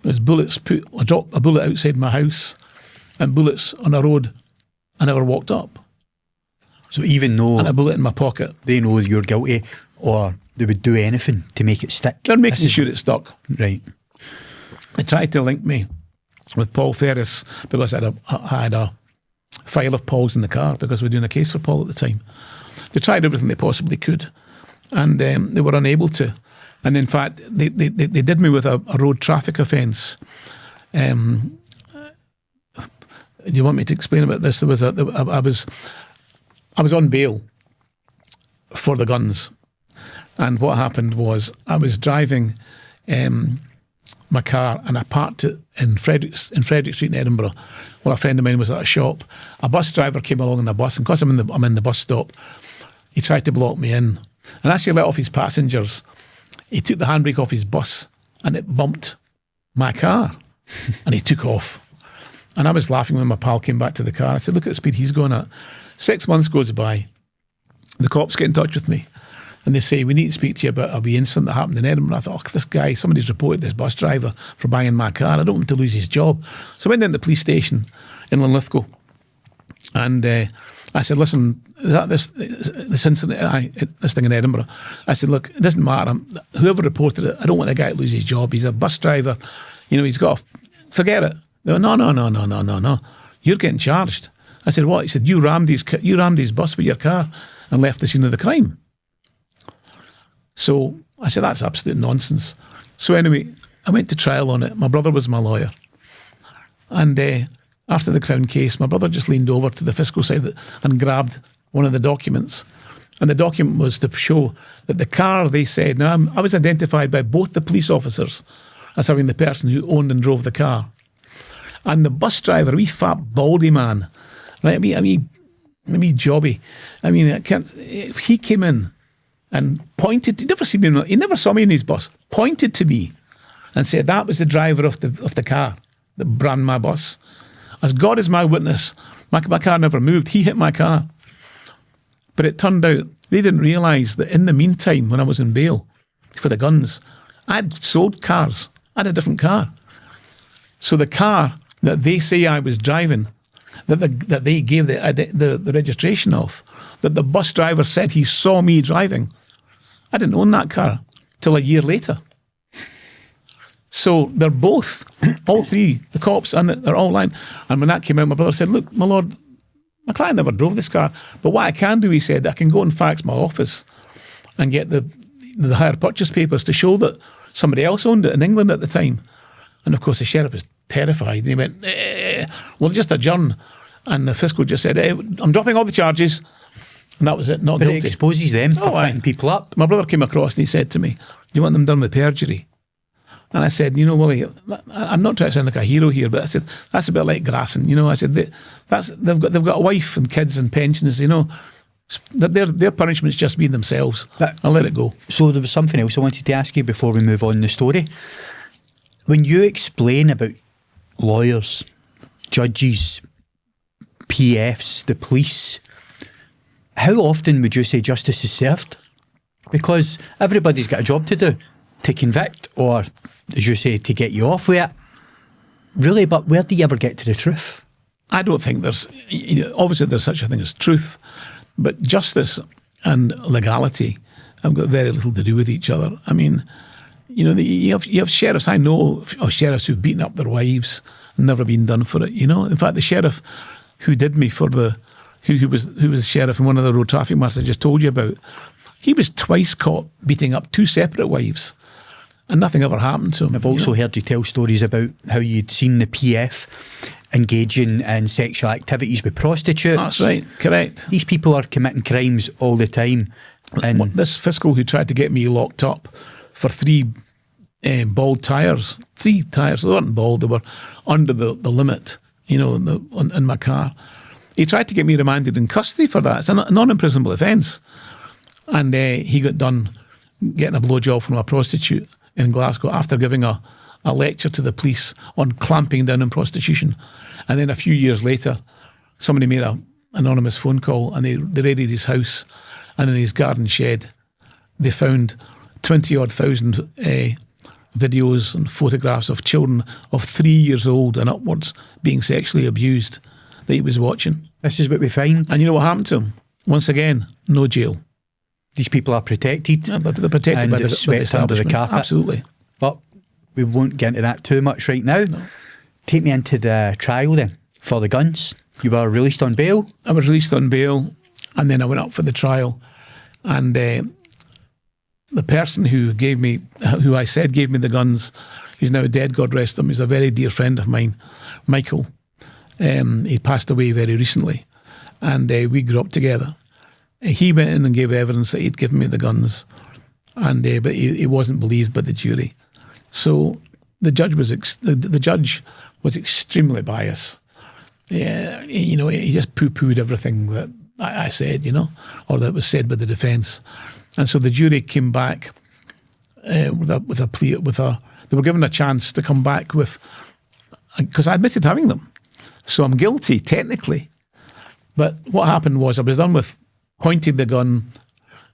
there's bullets I dropped a bullet outside my house, and bullets on a road I never walked up. So even though... And a bullet in my pocket. They know you're guilty, or they would do anything to make it stick. They're making sure it stuck. Right. They tried to link me with Paul Ferris because I had a file of Paul's in the car because we were doing a case for Paul at the time. They tried everything they possibly could, and they were unable to. And in fact, they did me with a road traffic offence. Do you want me to explain about this? There was I was on bail for the guns, and what happened was I was driving my car and I parked it in Frederick Street in Edinburgh. Well, a friend of mine was at a shop. A bus driver came along in a bus, and because I'm in the bus stop, he tried to block me in. And as he let off his passengers, he took the handbrake off his bus and it bumped my car. And he took off. And I was laughing when my pal came back to the car. I said, look at the speed he's going at. 6 months goes by. The cops get in touch with me. And they say, we need to speak to you about a wee incident that happened in Edinburgh. I thought, this guy, somebody's reported this bus driver for buying my car. I don't want him to lose his job. So I went down to the police station in Linlithgow. And I said, listen, is that this incident, this thing in Edinburgh? I said, look, it doesn't matter. Whoever reported it, I don't want the guy to lose his job. He's a bus driver. He's got forget it. They went, no. You're getting charged. I said, what? He said, you rammed his bus with your car and left the scene of the crime. So I said, that's absolute nonsense. So anyway, I went to trial on it. My brother was my lawyer. And after the Crown case, my brother just leaned over to the fiscal side and grabbed one of the documents. And the document was to show that the car, they said, now I was identified by both the police officers as having the person who owned and drove the car. And the bus driver, a wee fat baldy man, right? Maybe jobby. If he came in and pointed, he never saw me in his bus, pointed to me and said, that was the driver of the car that ran my bus. As God is my witness, my car never moved. He hit my car. But it turned out they didn't realise that in the meantime, when I was in bail for the guns, I'd sold cars. I had a different car. So the car that they say I was driving, that they gave the registration of, that the bus driver said he saw me driving, I didn't own that car till a year later. So they're both, all three, the cops, and they're all lying. And when that came out, my brother said, look, my lord, my client never drove this car. But what I can do, he said, I can go and fax my office and get the hire purchase papers to show that somebody else owned it in England at the time. And of course, the sheriff was terrified. And he went, well, just adjourn. And the fiscal just said, I'm dropping all the charges. And that was it, not guilty. But it exposes them for picking people up. My brother came across and he said to me, do you want them done with perjury? And I said, Willie, I'm not trying to sound like a hero here, but I said, that's a bit like grassing. I said, they've got a wife and kids and pensions, their punishment's just being themselves. I'll let it go. So there was something else I wanted to ask you before we move on in the story. When you explain about lawyers, judges, PFs, the police, how often would you say justice is served? Because everybody's got a job to do, to convict or, as you say, to get you off with it. Really, but where do you ever get to the truth? I don't think there's, obviously there's such a thing as truth, but justice and legality have got very little to do with each other. I mean, you have sheriffs, I know of sheriffs who've beaten up their wives and never been done for it, In fact, the sheriff who did me for who was the sheriff in one of the road traffic matters I just told you about, he was twice caught beating up two separate wives. And nothing ever happened to him. I've also heard you tell stories about how you'd seen the PF engaging in sexual activities with prostitutes. That's right, correct. These people are committing crimes all the time. And this fiscal who tried to get me locked up for three bald tyres. 3 tyres, they weren't bald, they were under the limit, in my car. He tried to get me remanded in custody for that. It's a non-imprisonable offence. And he got done getting a blowjob from a prostitute in Glasgow after giving a lecture to the police on clamping down on prostitution. And then a few years later, somebody made an anonymous phone call and they raided his house, and in his garden shed they found 20-odd thousand videos and photographs of children of 3 years old and upwards being sexually abused that he was watching. This is what we find. And you know what happened to him? Once again, no jail. These people are protected. Yeah, but they're protected and by the swept under the carpet. Absolutely. But we won't get into that too much right now. No. Take me into the trial then for the guns. You were released on bail. I was released on bail, and then I went up for the trial. And the person who I said gave me the guns, he's now dead, God rest him. He's a very dear friend of mine, Michael. He passed away very recently, and we grew up together. He went in and gave evidence that he'd given me the guns, and but he wasn't believed by the jury. So the judge was extremely biased. Yeah, he just poo-pooed everything that I said, or that was said by the defence. And so the jury came back with a plea, they were given a chance to come back with, because I admitted having them. So I'm guilty, technically. But what happened was I was done with pointing the gun,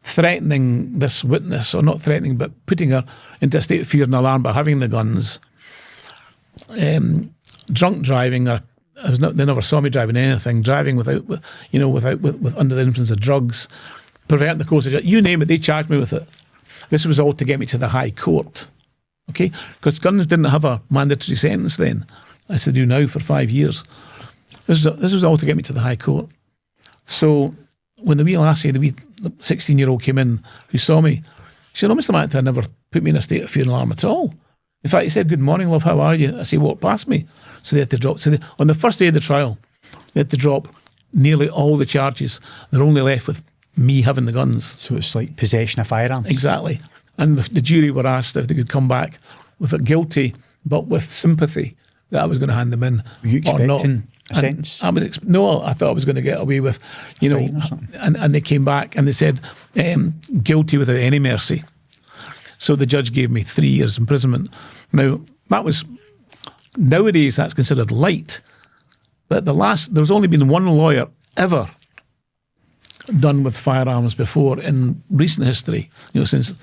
threatening this witness, or not threatening, but putting her into a state of fear and alarm by having the guns, drunk driving, or they never saw me driving anything, driving with under the influence of drugs, perverting the course of justice, you name it, they charged me with it. This was all to get me to the High Court, okay? Because guns didn't have a mandatory sentence then, as they do now for 5 years. This was all to get me to the High Court. So when the wee lassie, the wee 16-year-old came in who saw me, she said, "Oh, Mr. McIntyre never put me in a state of fear and alarm at all. In fact, he said, 'Good morning, love, how are you?' I said, 'Walk past me.' So they had to drop. On the first day of the trial, they had to drop nearly all the charges. They're only left with me having the guns." So it's like possession of firearms. Exactly. And the jury were asked if they could come back with a guilty, but with sympathy, that I was going to hand them in. Were you or not. expecting a sentence? No, I thought I was going to get away with, Fine or something. and they came back and they said, guilty without any mercy. So the judge gave me 3 years imprisonment. Now, nowadays that's considered light, but there's only been one lawyer ever done with firearms before in recent history, since,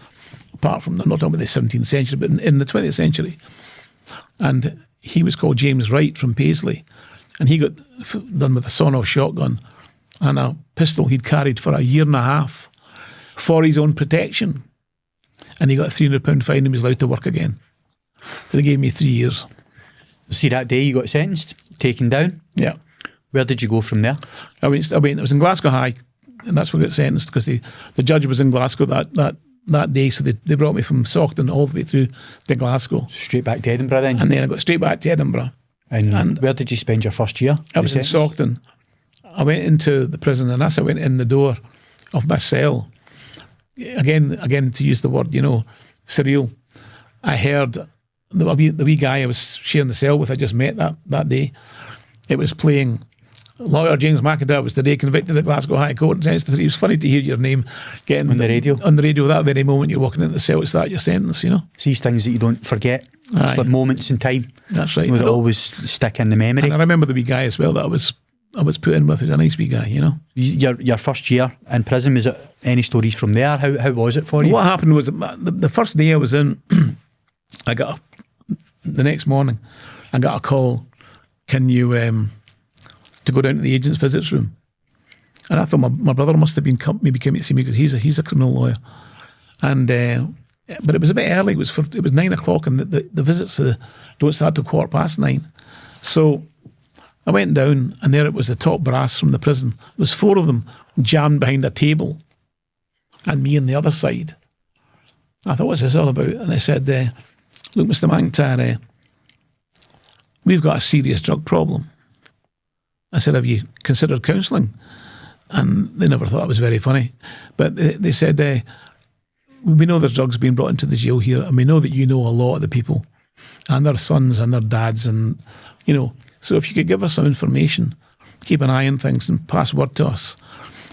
apart from, I'm not talking about the 17th century, but in the 20th century. And he was called James Wright from Paisley, and he got done with a sawn-off shotgun and a pistol he'd carried for a year and a half for his own protection. And he got a £300 fine and he was allowed to work again. So they gave me 3 years. See, that day you got sentenced, taken down. Yeah. Where did you go from there? I was in Glasgow High, and that's where I got sentenced, because the judge was in Glasgow that day, so they brought me from Saughton all the way through to Glasgow. Straight back to Edinburgh then? And then I got straight back to Edinburgh. And where did you spend your first year? I was in Saughton. I went into the prison, and as I went in the door of my cell, again to use the word, surreal, I heard the wee guy I was sharing the cell with, I just met that day. It was playing Lawyer James McIntyre was today convicted at Glasgow High Court and sentenced to 3. It was funny to hear your name getting on the radio. On the radio that very moment you're walking into the cell to start your sentence, It's these things that you don't forget. It's like moments in time. That's right. That always stick in the memory. And I remember the wee guy as well that I was put in with. He was a nice wee guy, Your first year in prison, was it any stories from there? How was it for you? What happened was the first day I was in, the next morning, I got a call, can you, to go down to the agent's visits room. And I thought my brother must have been maybe coming to see me because he's a criminal lawyer. And but it was a bit early. It was 9 o'clock, and the visits don't start till 9:15. So I went down, and there it was, the top brass from the prison. There was 4 of them jammed behind a table, and me on the other side. I thought, what's this all about? And they said, look, Mr. McIntyre, we've got a serious drug problem. I said, have you considered counselling? And they never thought it was very funny. But they said, we know there's drugs being brought into the jail here, and we know that you know a lot of the people, and their sons and their dads, and, so if you could give us some information, keep an eye on things and pass word to us,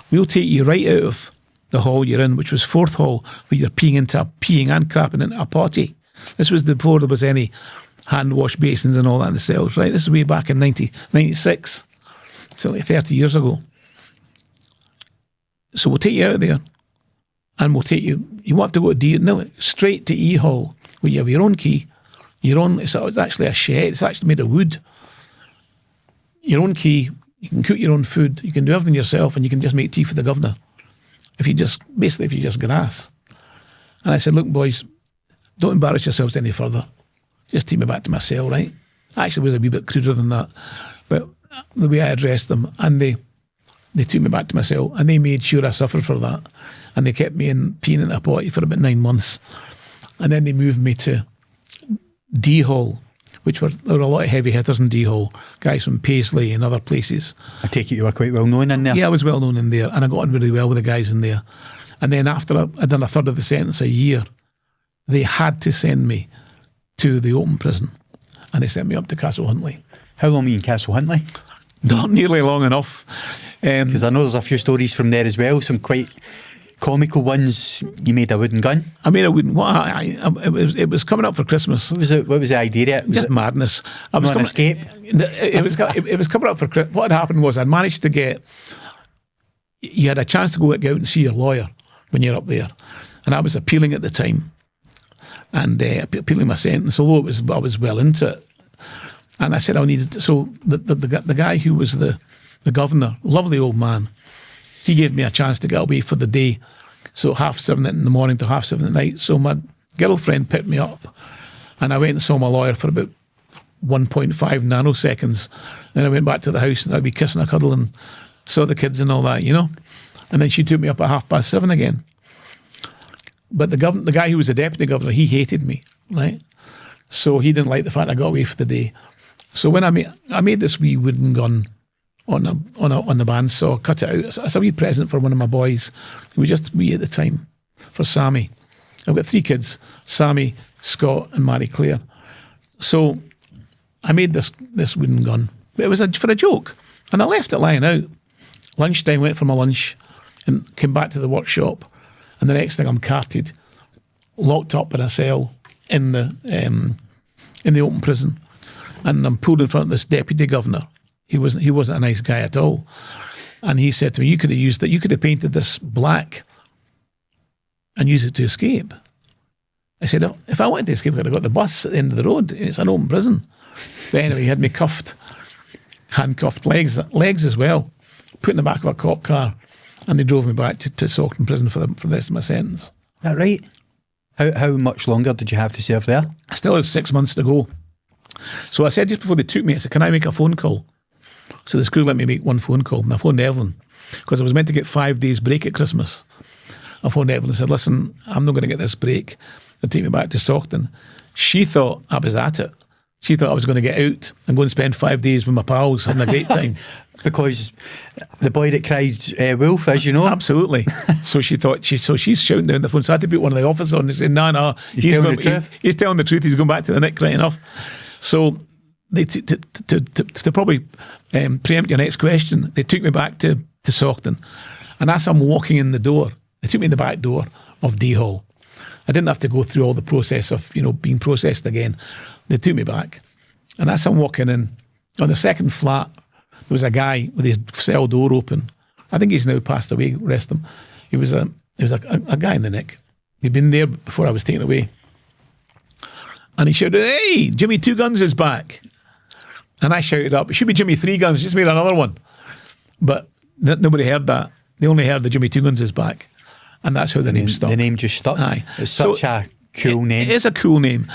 we'll take you right out of the hall you're in, which was 4th hall, where you're peeing and crapping into a potty. This was before there was any hand wash basins and all that in the cells, right? This is way back in 1996. So like 30 years ago. So we'll take you out of there, and we'll take you won't have to go to straight to E Hall, where you have your own key, it's actually a shed, it's actually made of wood. Your own key, you can cook your own food, you can do everything yourself, and you can just make tea for the governor. If you just grass. And I said, look, boys, don't embarrass yourselves any further. Just take me back to my cell, right? Actually, it was a wee bit cruder than that. But the way I addressed them, and they took me back to my cell, and they made sure I suffered for that. And they kept me peeing in a potty for about 9 months. And then they moved me to D Hall, there were a lot of heavy hitters in D Hall, guys from Paisley and other places. I take it you were quite well known in there? Yeah, I was well known in there, and I got on really well with the guys in there. And then after I'd done a third of the sentence, a year, they had to send me to the open prison, and they sent me up to Castle Huntley. How long were you in Castle Huntley? Not nearly long enough. Because I know there's a few stories from there as well, some quite comical ones. You made a wooden gun. I made a wooden. It was coming up for Christmas. What was the idea? Was Just it madness. I was an escape? It was coming up for Christmas. What had happened was I'd managed to get. You had a chance to go out and see your lawyer when you're up there, and I was appealing at the time, and appealing my sentence. Although I was well into it, and I said I needed to, so the guy who was the governor, lovely old man. He gave me a chance to get away for the day. So 7:30 in the morning to 7:30 at night. So my girlfriend picked me up and I went and saw my lawyer for about 1.5 nanoseconds. Then I went back to the house and I'd be kissing a cuddle and saw the kids and all that, And then she took me up at 7:30 again. But the guy who was the deputy governor, he hated me, right? So he didn't like the fact I got away for the day. So when I made this wee wooden gun on the bandsaw, cut it out. It's a wee present for one of my boys, who was just wee at the time, for Sammy. I've got 3 kids, Sammy, Scott and Marie Claire. So I made this wooden gun. It was for a joke. And I left it lying out. Lunchtime, went for my lunch and came back to the workshop. And the next thing I'm carted, locked up in a cell in the open prison. And I'm pulled in front of this deputy governor. He wasn't a nice guy at all. And he said to me, you could have painted this black and used it to escape. I said, oh, if I wanted to escape, I could have got the bus at the end of the road. It's an open prison. But anyway, he had me cuffed, handcuffed, legs as well, put in the back of a cop car, and they drove me back to Saughton prison for the rest of my sentence. Is that right? How much longer did you have to serve there? I still had 6 months to go. So I said just before they took me, I said, can I make a phone call? So the school let me make one phone call, and I phoned Evelyn, because I was meant to get 5 days break at Christmas. I phoned Evelyn and said, listen, I'm not going to get this break. They'll take me back to Saughton. She thought I was at it. She thought I was going to get out and go and spend 5 days with my pals, having a great time. Because the boy that cries wolf, as you know. Absolutely. So she thought, she's shouting down the phone. So I had to put one of the officers on and say, no, he's telling the truth. He's going back to the Nick right enough. So they to probably preempt your next question, they took me back to Saughton. And as I'm walking in the door, they took me in the back door of D Hall. I didn't have to go through all the process of, being processed again. They took me back. And as I'm walking in, on the second flat, there was a guy with his cell door open. I think he's now passed away, rest him. He was a guy in the Nick. He'd been there before I was taken away. And he shouted, hey, Jimmy Two Guns is back. And I shouted up, it should be Jimmy Three Guns, just made another one. But nobody heard that. They only heard the Jimmy Two Guns is back. And that's how the name stuck. The name just stuck. Aye. It's such a cool name. It is a cool name.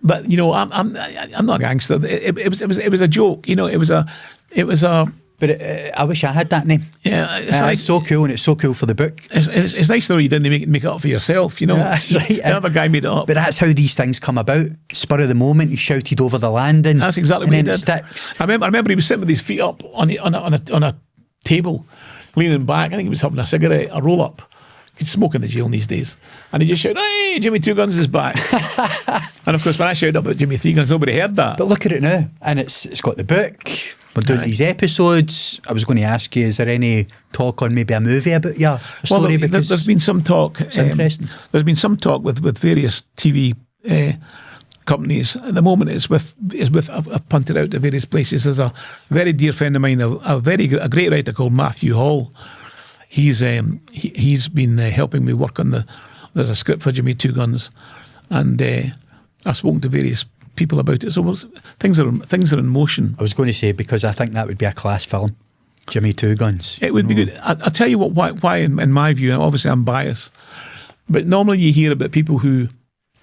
But, I'm not a gangster. It was a joke. It was a... But I wish I had that name. Yeah, it's so cool, and it's so cool for the book. It's nice though you didn't make it up for yourself, Yeah, that's right. The other guy made it up. But that's how these things come about. Spur of the moment, he shouted over the landing. That's exactly and what he then did. It sticks. I remember he was sitting with his feet up on a table, leaning back. I think he was having a cigarette, a roll up. You can smoke in the jail these days. And he just shouted, hey, Jimmy Two Guns is back. And of course, when I shouted up at Jimmy Three Guns, nobody heard that. But look at it now. And it's got the book. We're doing these episodes. I was going to ask you, is there any talk on maybe a movie about you? Well, there's been some talk. It's interesting. There's been some talk with various TV companies. At the moment, it's with I've punted out to various places. There's a very dear friend of mine, a great writer called Matthew Hall. He's been helping me work on there's a script for Jimmy Two Guns, and I've spoken to various people about it. So things are in motion. I was going to say, because I think that would be a class film, Jimmy Two Guns. It would be good. I'll tell you why in my view, and obviously I'm biased, but normally you hear about people who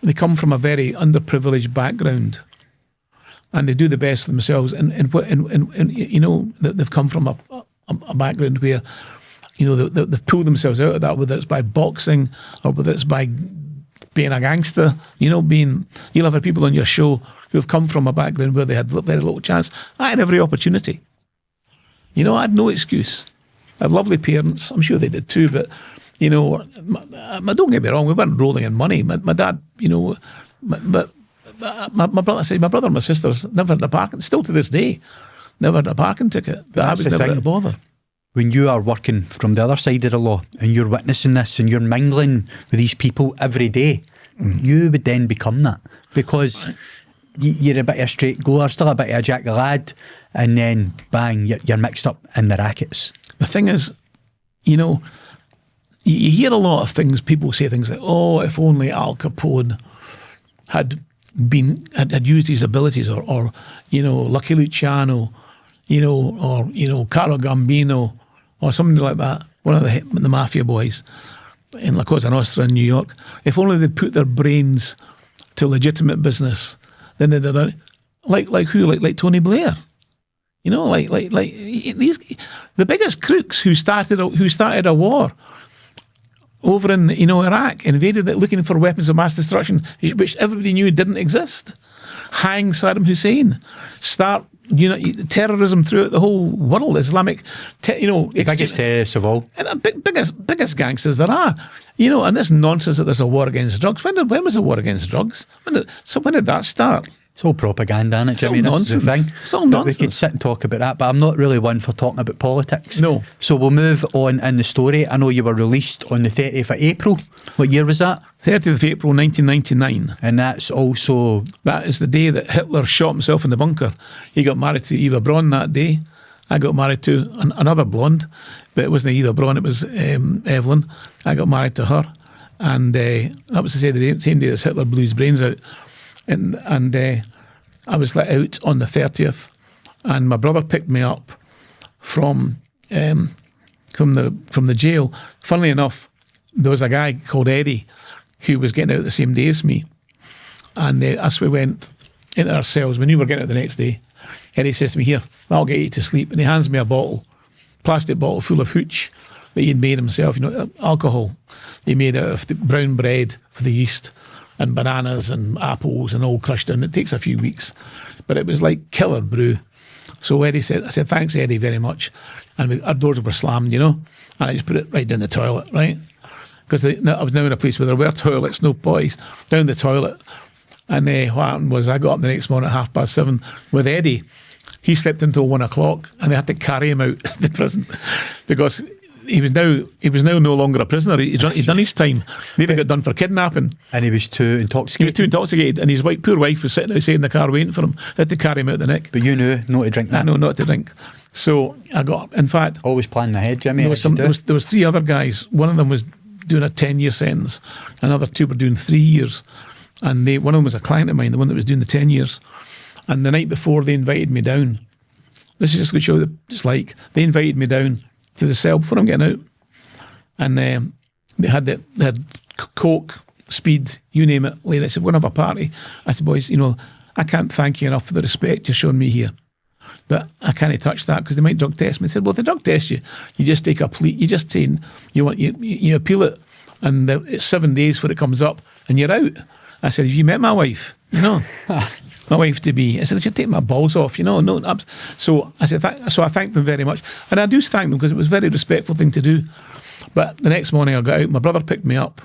they come from a very underprivileged background, and they do the best of themselves, and they've come from a background where they've pulled themselves out of that, whether it's by boxing or whether it's by being a gangster. You'll have people on your show who have come from a background where they had very little chance. I had every opportunity. I had no excuse. I had lovely parents. I'm sure they did too, but don't get me wrong, we weren't rolling in money. My dad, but my brother and my sisters never had a parking. Still to this day, never had a parking ticket. But I that's was the never thing. at a bother. When you are working from the other side of the law and you're witnessing this and you're mingling with these people every day, you would then become that, because you're a bit of a straight goer, still a bit of a jack lad, and then bang, you're mixed up in the rackets. The thing is, you know, you hear a lot of things, people say things like, oh, if only Al Capone had used his abilities, or you know, Lucky Luciano, you know, or, you know, Carlo Gambino, or something like that, one of the mafia boys in La Cosa Nostra in New York. If only they'd put their brains to legitimate business, then they'd have done it. Like who? Like Tony Blair. You know, like these, the biggest crooks who started a war over in, you know, Iraq, invaded it looking for weapons of mass destruction, which everybody knew didn't exist. Hang Saddam Hussein. Start, you know, terrorism throughout the whole world. Islamic, you know, Biggest terrorists of all. And the biggest gangsters there are. You know, and this nonsense that there's a war against drugs. When was the war against drugs? When did that start? It's all propaganda, isn't it, Jimmy? It's all That's the nonsense. thing. It's all But nonsense. we could sit and talk about that, but I'm not really one for talking about politics. No. So we'll move on in the story. I know you were released on the 30th of April. What year was that? 30th of April 1999. And that's also... That is the day that Hitler shot himself in the bunker. He got married to Eva Braun that day. I got married to another blonde, but it wasn't Eva Braun, it was Evelyn. I got married to her. And that was the same day as Hitler blew his brains out. And I was let out on the 30th, and my brother picked me up from the jail. Funnily enough, there was a guy called Eddie who was getting out the same day as me. And as we went into our cells, we knew we were getting out the next day. Eddie says to me, "Here, that'll get you to sleep." And he hands me a plastic bottle full of hooch that he'd made himself, you know, alcohol. He made out of the brown bread for the yeast, and bananas and apples and all crushed in. It takes a few weeks, but it was like killer brew. So I said, "Thanks, Eddie, very much." And our doors were slammed, you know, and I just put it right down the toilet, right? Because I was now in a place where there were toilets, no boys, down the toilet. And what happened was I got up the next morning at 7:30 with Eddie. He slept until 1 o'clock, and they had to carry him out of the prison because he was now no longer a prisoner. He'd done his time. He even got done for kidnapping. And he was too intoxicated. He was too intoxicated, and his poor wife was sitting outside in the car waiting for him. They had to carry him out the neck. But you knew not to drink that. I know not to drink. So I got, in fact, Always planning ahead, Jimmy. there was 3 other guys. One of them was doing a 10-year sentence. Another 2 were doing 3 years. And one of them was a client of mine, the one that was doing the 10 years. And the night before, they invited me down. This is just going to show you what it's like. They invited me down to the cell before I'm getting out. And they had Coke, speed, you name it. Later, I said, "We're going to have a party." I said, "Boys, you know, I can't thank you enough for the respect you're showing me here. But I can't touch that because they might drug test me." They said, "Well, if they drug test you, you just take a plea. You just say you appeal it, and it's 7 days before it comes up, and you're out." I said, "Have you met my wife? You know, my wife to be." I said, "I should take my balls off, you know." No, so I said, so I thanked them very much, and I do thank them because it was a very respectful thing to do. But the next morning I got out. My brother picked me up,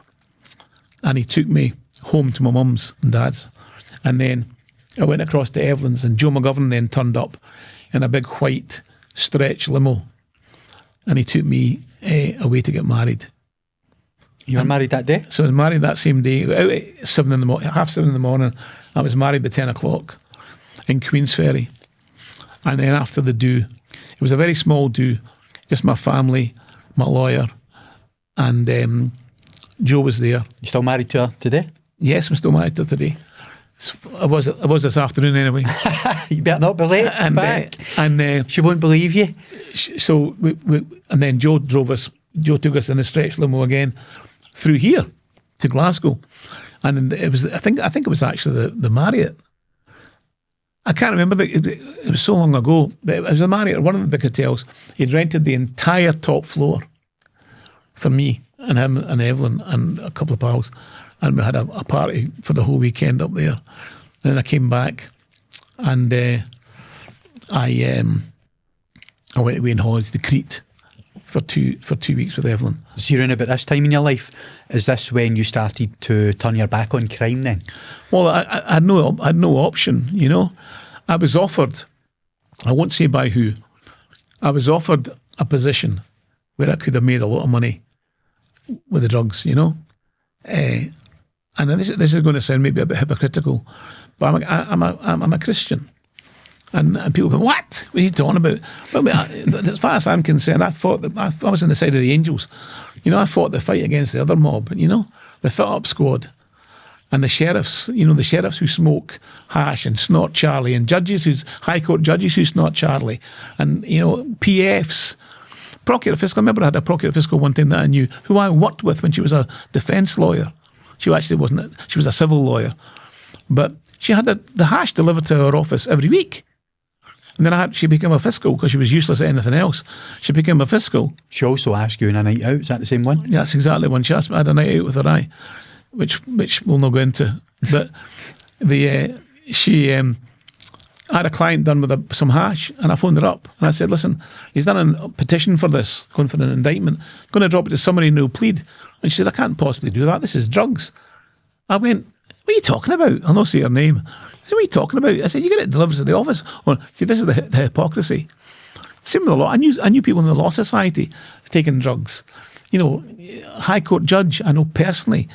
and he took me home to my mum's and dad's, and then I went across to Evelyn's, and Joe McGovern then turned up in a big white stretch limo, and he took me away to get married. You were married that day? So I was married that same day, out at 7:30 in the morning. I was married by 10 o'clock in Queensferry. And then after the do, it was a very small do, just my family, my lawyer, and Joe was there. You still married to her today? Yes, I'm still married to her today. I was this afternoon anyway. You better not be late back. She won't believe you. So and then Joe took us in the stretch limo again through here to Glasgow, and it was I think it was actually the Marriott. I can't remember. It was so long ago, but it was a Marriott, one of the big hotels. He'd rented the entire top floor for me and him and Evelyn and a couple of pals, and we had a party for the whole weekend up there. And then I came back, and I went away on holiday to Crete for two weeks with Evelyn. So around about this time in your life, is this when you started to turn your back on crime then? Well, I had no option, you know. I was offered I won't say by who. I was offered a position where I could have made a lot of money with the drugs, you know. And this is going to sound maybe a bit hypocritical, but I'm a Christian. And people go, what are you talking about? But as far as I'm concerned, I was on the side of the angels. You know, I fought the fight against the other mob, you know, the fit-up squad. And the sheriffs, you know, the sheriffs who smoke hash and snort Charlie, and high court judges who snort Charlie, and, you know, PFs, procurator fiscal. I remember I had a procurator fiscal one time that I knew, who I worked with when she was a defence lawyer. She actually wasn't, she was a civil lawyer. But she had the hash delivered to her office every week. And then she became a fiscal because she was useless at anything else. She became a fiscal. She also asked you on a night out. Is that the same one? Yeah, that's exactly one. She asked me, I had a night out with her eye, which we'll not go into. But she had a client done with some hash, and I phoned her up and I said, listen, he's done a petition for this confidant indictment. I'm going to drop it to somebody who will plead. And she said, I can't possibly do that. This is drugs. I went, what are you talking about? I'll not say her name. I said, what are you talking about? I said, you get it delivered to the office. Well, see, this is the hypocrisy. Same with the law. I knew people in the law society taking drugs. You know, High Court judge, I know personally,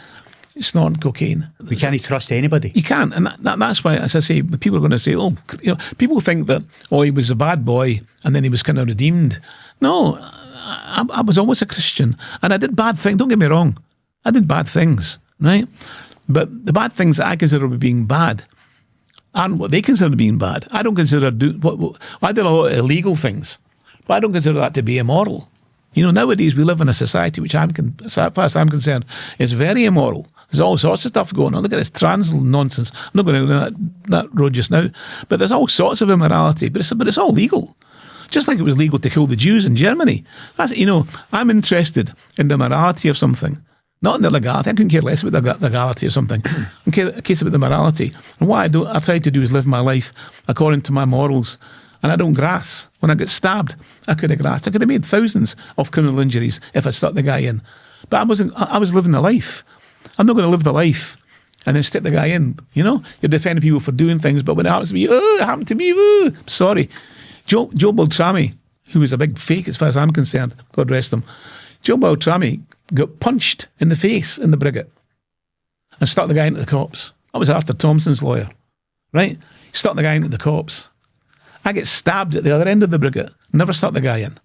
snorting cocaine. We can't trust anybody. You can't. And that's why, as I say, people are going to say, oh, you know, people think that, oh, he was a bad boy and then he was kind of redeemed. No, I was always a Christian and I did bad things. Don't get me wrong. I did bad things, right? But the bad things that I consider being bad aren't what they consider being bad. I don't consider I did a lot of illegal things, but I don't consider that to be immoral. You know, nowadays we live in a society which, as far as I'm concerned, is very immoral. There's all sorts of stuff going on. Look at this trans nonsense. I'm not going down that road just now, but there's all sorts of immorality. But it's all legal, just like it was legal to kill the Jews in Germany. That's, you know, I'm interested in the morality of something, not in the legality. I couldn't care less about the legality of something. I'm case about the morality. And what I try to do is live my life according to my morals. And I don't grass. When I get stabbed, I could have grassed. I could have made thousands of criminal injuries if I stuck the guy in. But I was living the life. I'm not going to live the life and then stick the guy in. You know, you're defending people for doing things, but when it happens to me, oh, it happened to me. Ooh. Sorry. Joe Beltrami, who was a big fake as far as I'm concerned, God rest him. Joe Beltrami got punched in the face in the Brigade and stuck the guy into the cops. That was Arthur Thompson's lawyer, right? He stuck the guy into the cops. I get stabbed at the other end of the Brigade, never stuck the guy in.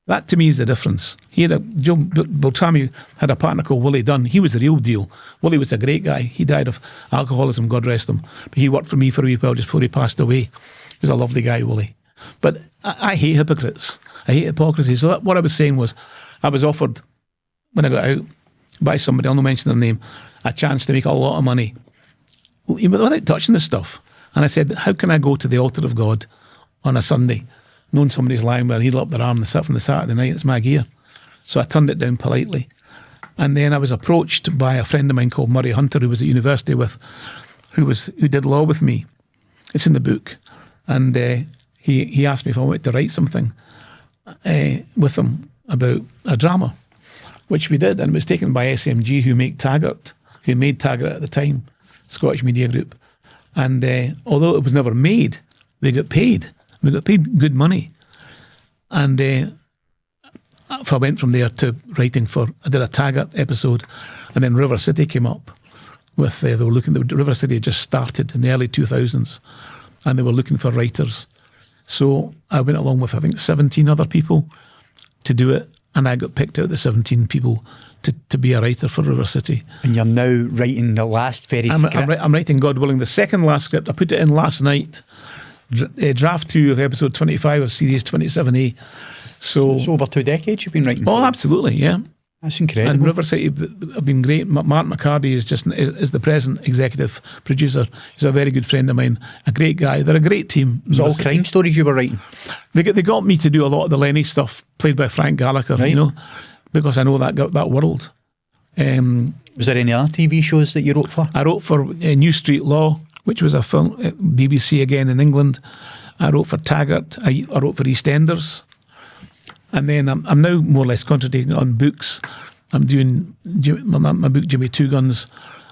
That to me is the difference. Joe Beltrami had a partner called Willie Dunn. He was the real deal. Willie was a great guy. He died of alcoholism, God rest him. But he worked for me for a wee while just before he passed away. He was a lovely guy, Willie. But I hate hypocrites. I hate hypocrisy. So what I was saying was, I was offered, when I got out, by somebody, I'll not mention their name, a chance to make a lot of money without touching this stuff. And I said, how can I go to the altar of God on a Sunday, knowing somebody's lying with a needle up their arm from the Saturday night? It's my gear. So I turned it down politely. And then I was approached by a friend of mine called Murray Hunter, who was at university with, who did law with me. It's in the book. And he asked me if I wanted to write something with him about a drama, which we did. And it was taken by SMG, who made Taggart at the time, Scottish Media Group. And although it was never made, we got paid. We got paid good money. And I went from there to writing I did a Taggart episode, and then River City came up with, River City had just started in the early 2000s, and they were looking for writers. So I went along with, I think, 17 other people to do it, and I got picked out of the 17 people to be a writer for River City. And you're now writing the last script? I'm writing, God willing, the second last script. I put it in last night, draft 2 of episode 25 of series 27A. So it's over 2 decades you've been writing for? Oh, absolutely, yeah. That's incredible. And River City have been great. Mark McCarty is the present executive producer. He's a very good friend of mine, a great guy. They're a great team. It's all crime stories you were writing? They got me to do a lot of the Lenny stuff, played by Frank Gallagher, right. You know, because I know that world. Was there any other TV shows that you wrote for? I wrote for New Street Law, which was a film, BBC again in England. I wrote for Taggart. I wrote for EastEnders. And then I'm now more or less concentrating on books. I'm doing my book, Jimmy Two Guns,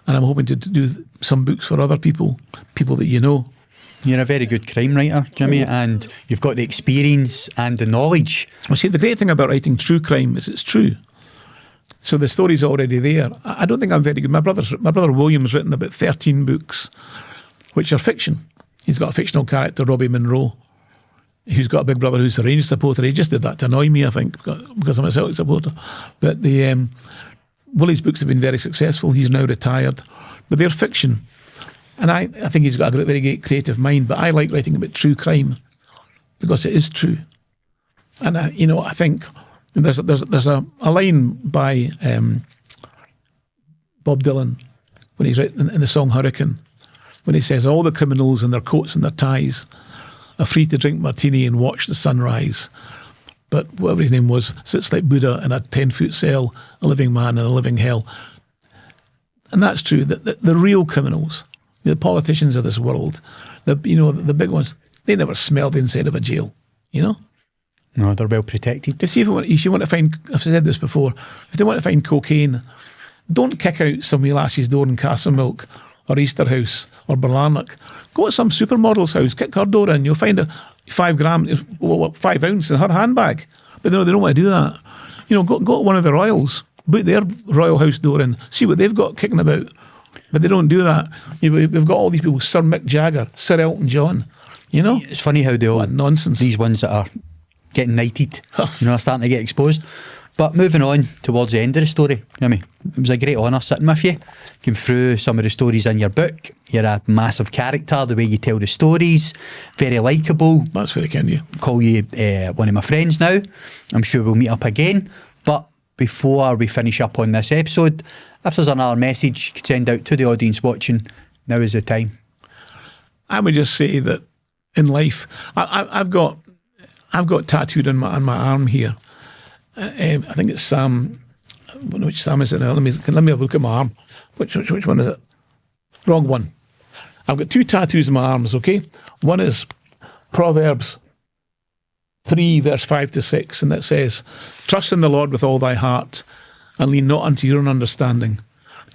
and I'm hoping to do some books for other people that you know. You're a very good crime writer, Jimmy, and you've got the experience and the knowledge. Well, see, the great thing about writing true crime is it's true. So the story's already there. I don't think I'm very good. My brother William's written about 13 books, which are fiction. He's got a fictional character, Robbie Monroe, who's got a big brother who's a Rangers supporter. He just did that to annoy me, I think, because I'm a Celtic supporter. But Willie's books have been very successful. He's now retired. But they're fiction. And I think he's got a very great creative mind, but I like writing about true crime because it is true. And, I think there's a line by Bob Dylan when he's written in the song Hurricane, when he says, all the criminals in their coats and their ties are free to drink martini and watch the sunrise. But whatever his name was, sits like Buddha in a 10-foot cell, a living man in a living hell. And that's true. The real criminals, the politicians of this world, the big ones, they never smell the inside of a jail, No, they're well protected. You see, if you want to find, I've said this before, if they want to find cocaine, don't kick out some lassie's door in Castlemilk or Easterhouse or Barlarnock. Go to some supermodel's house, kick her door in, you'll find a 5 ounce in her handbag. But they don't want to do that. Go to one of the royals, boot their royal house door in, see what they've got kicking about. But they don't do that. We've got all these people, Sir Mick Jagger, Sir Elton John. It's funny how what nonsense. These ones that are getting knighted, are starting to get exposed. But moving on towards the end of the story, it was a great honour sitting with you, going through some of the stories in your book. You're a massive character, the way you tell the stories, very likeable. That's very kind of you. Call you one of my friends now. I'm sure we'll meet up again. But before we finish up on this episode, if there's another message you could send out to the audience watching, now is the time. I would just say that in life, I've got tattooed on my arm here. I think it's Sam. Which Sam is it now? Let me have a look at my arm. Which one is it? Wrong one. I've got 2 tattoos on my arms. Okay, one is Proverbs 3 verse 5 to 6, and it says, "Trust in the Lord with all thy heart, and lean not unto your own understanding.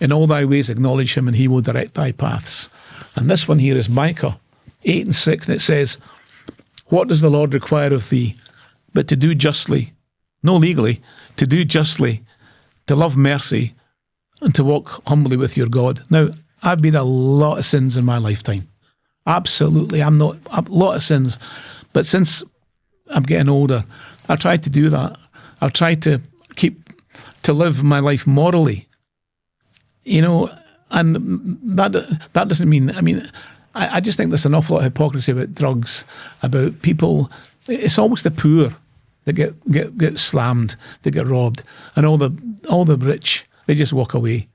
In all thy ways acknowledge him, and he will direct thy paths." And this one here is Micah 8 and 6, and it says, "What does the Lord require of thee, but to do justly, no legally, to do justly, to love mercy, and to walk humbly with your God." Now, I've made a lot of sins in my lifetime. Absolutely, a lot of sins. But since I'm getting older, I've tried to do that. I've tried to live my life morally, and that doesn't mean, I just think there's an awful lot of hypocrisy about drugs, about people. It's almost the poor that get slammed, that get robbed, and all the rich, they just walk away.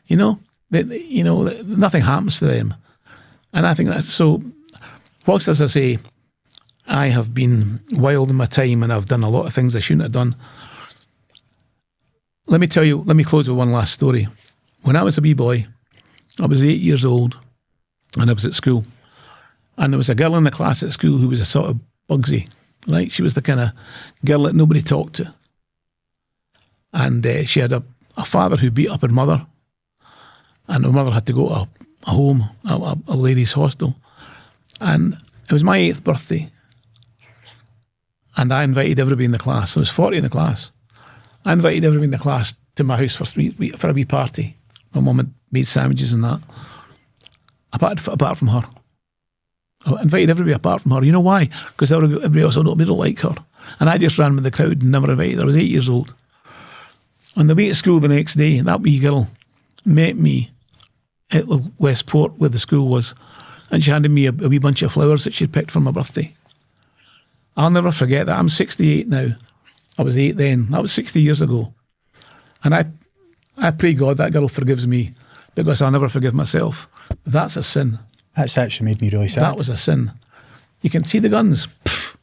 Nothing happens to them, and I think that's so. Whilst, as I say, I have been wild in my time, and I've done a lot of things I shouldn't have done. Let me close with one last story. When I was a wee boy, I was 8 years old, and I was at school, and there was a girl in the class at school who was a sort of Bugsy. Right, she was the kind of girl that nobody talked to, and she had a father who beat up her mother, and her mother had to go to a home, a ladies' hostel, and it was my 8th birthday, and I invited everybody in the class. There was 40 in the class. I invited everybody in the class to my house for a wee party. My mum had made sandwiches and that. Apart from her. I invited everybody apart from her. You know why? Because everybody else don't like her. And I just ran with the crowd and never invited her. I was 8 years old. On the way to school the next day, that wee girl met me at Westport, where the school was, and she handed me a wee bunch of flowers that she'd picked for my birthday. I'll never forget that. I'm 68 now. I was 8 then. That was 60 years ago. And I pray God that girl forgives me, because I'll never forgive myself. That's a sin. That's actually made me really sad. That was a sin. You can see the guns. Pfft.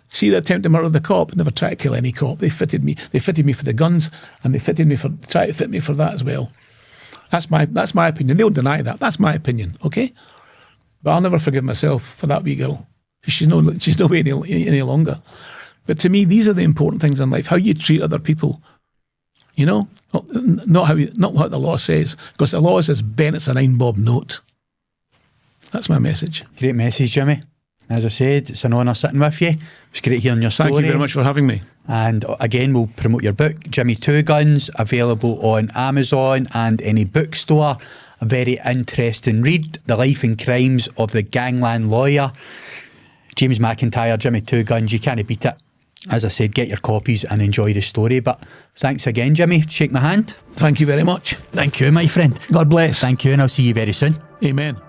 See the attempt to murder the cop. Never try to kill any cop. They fitted me. They fitted me for the guns, and they fitted me for try to fit me for that as well. That's my opinion. They'll deny that. That's my opinion. Okay, but I'll never forgive myself for that wee girl. She's no way any longer. But to me, these are the important things in life: how you treat other people. Not what the law says, because the law says Bennett's a 9 bob note. That's my message. Great message, Jimmy. As I said, it's an honour sitting with you. It's great hearing your story. Thank you very much for having me. And again, we'll promote your book, Jimmy Two Guns, available on Amazon and any bookstore. A very interesting read. The life and crimes of the Gangland lawyer, James McIntyre, Jimmy Two Guns. You can't beat it. As I said, get your copies and enjoy the story. But thanks again, Jimmy. Shake my hand. Thank you very much. Thank you, my friend. God bless. Thank you, and I'll see you very soon. Amen.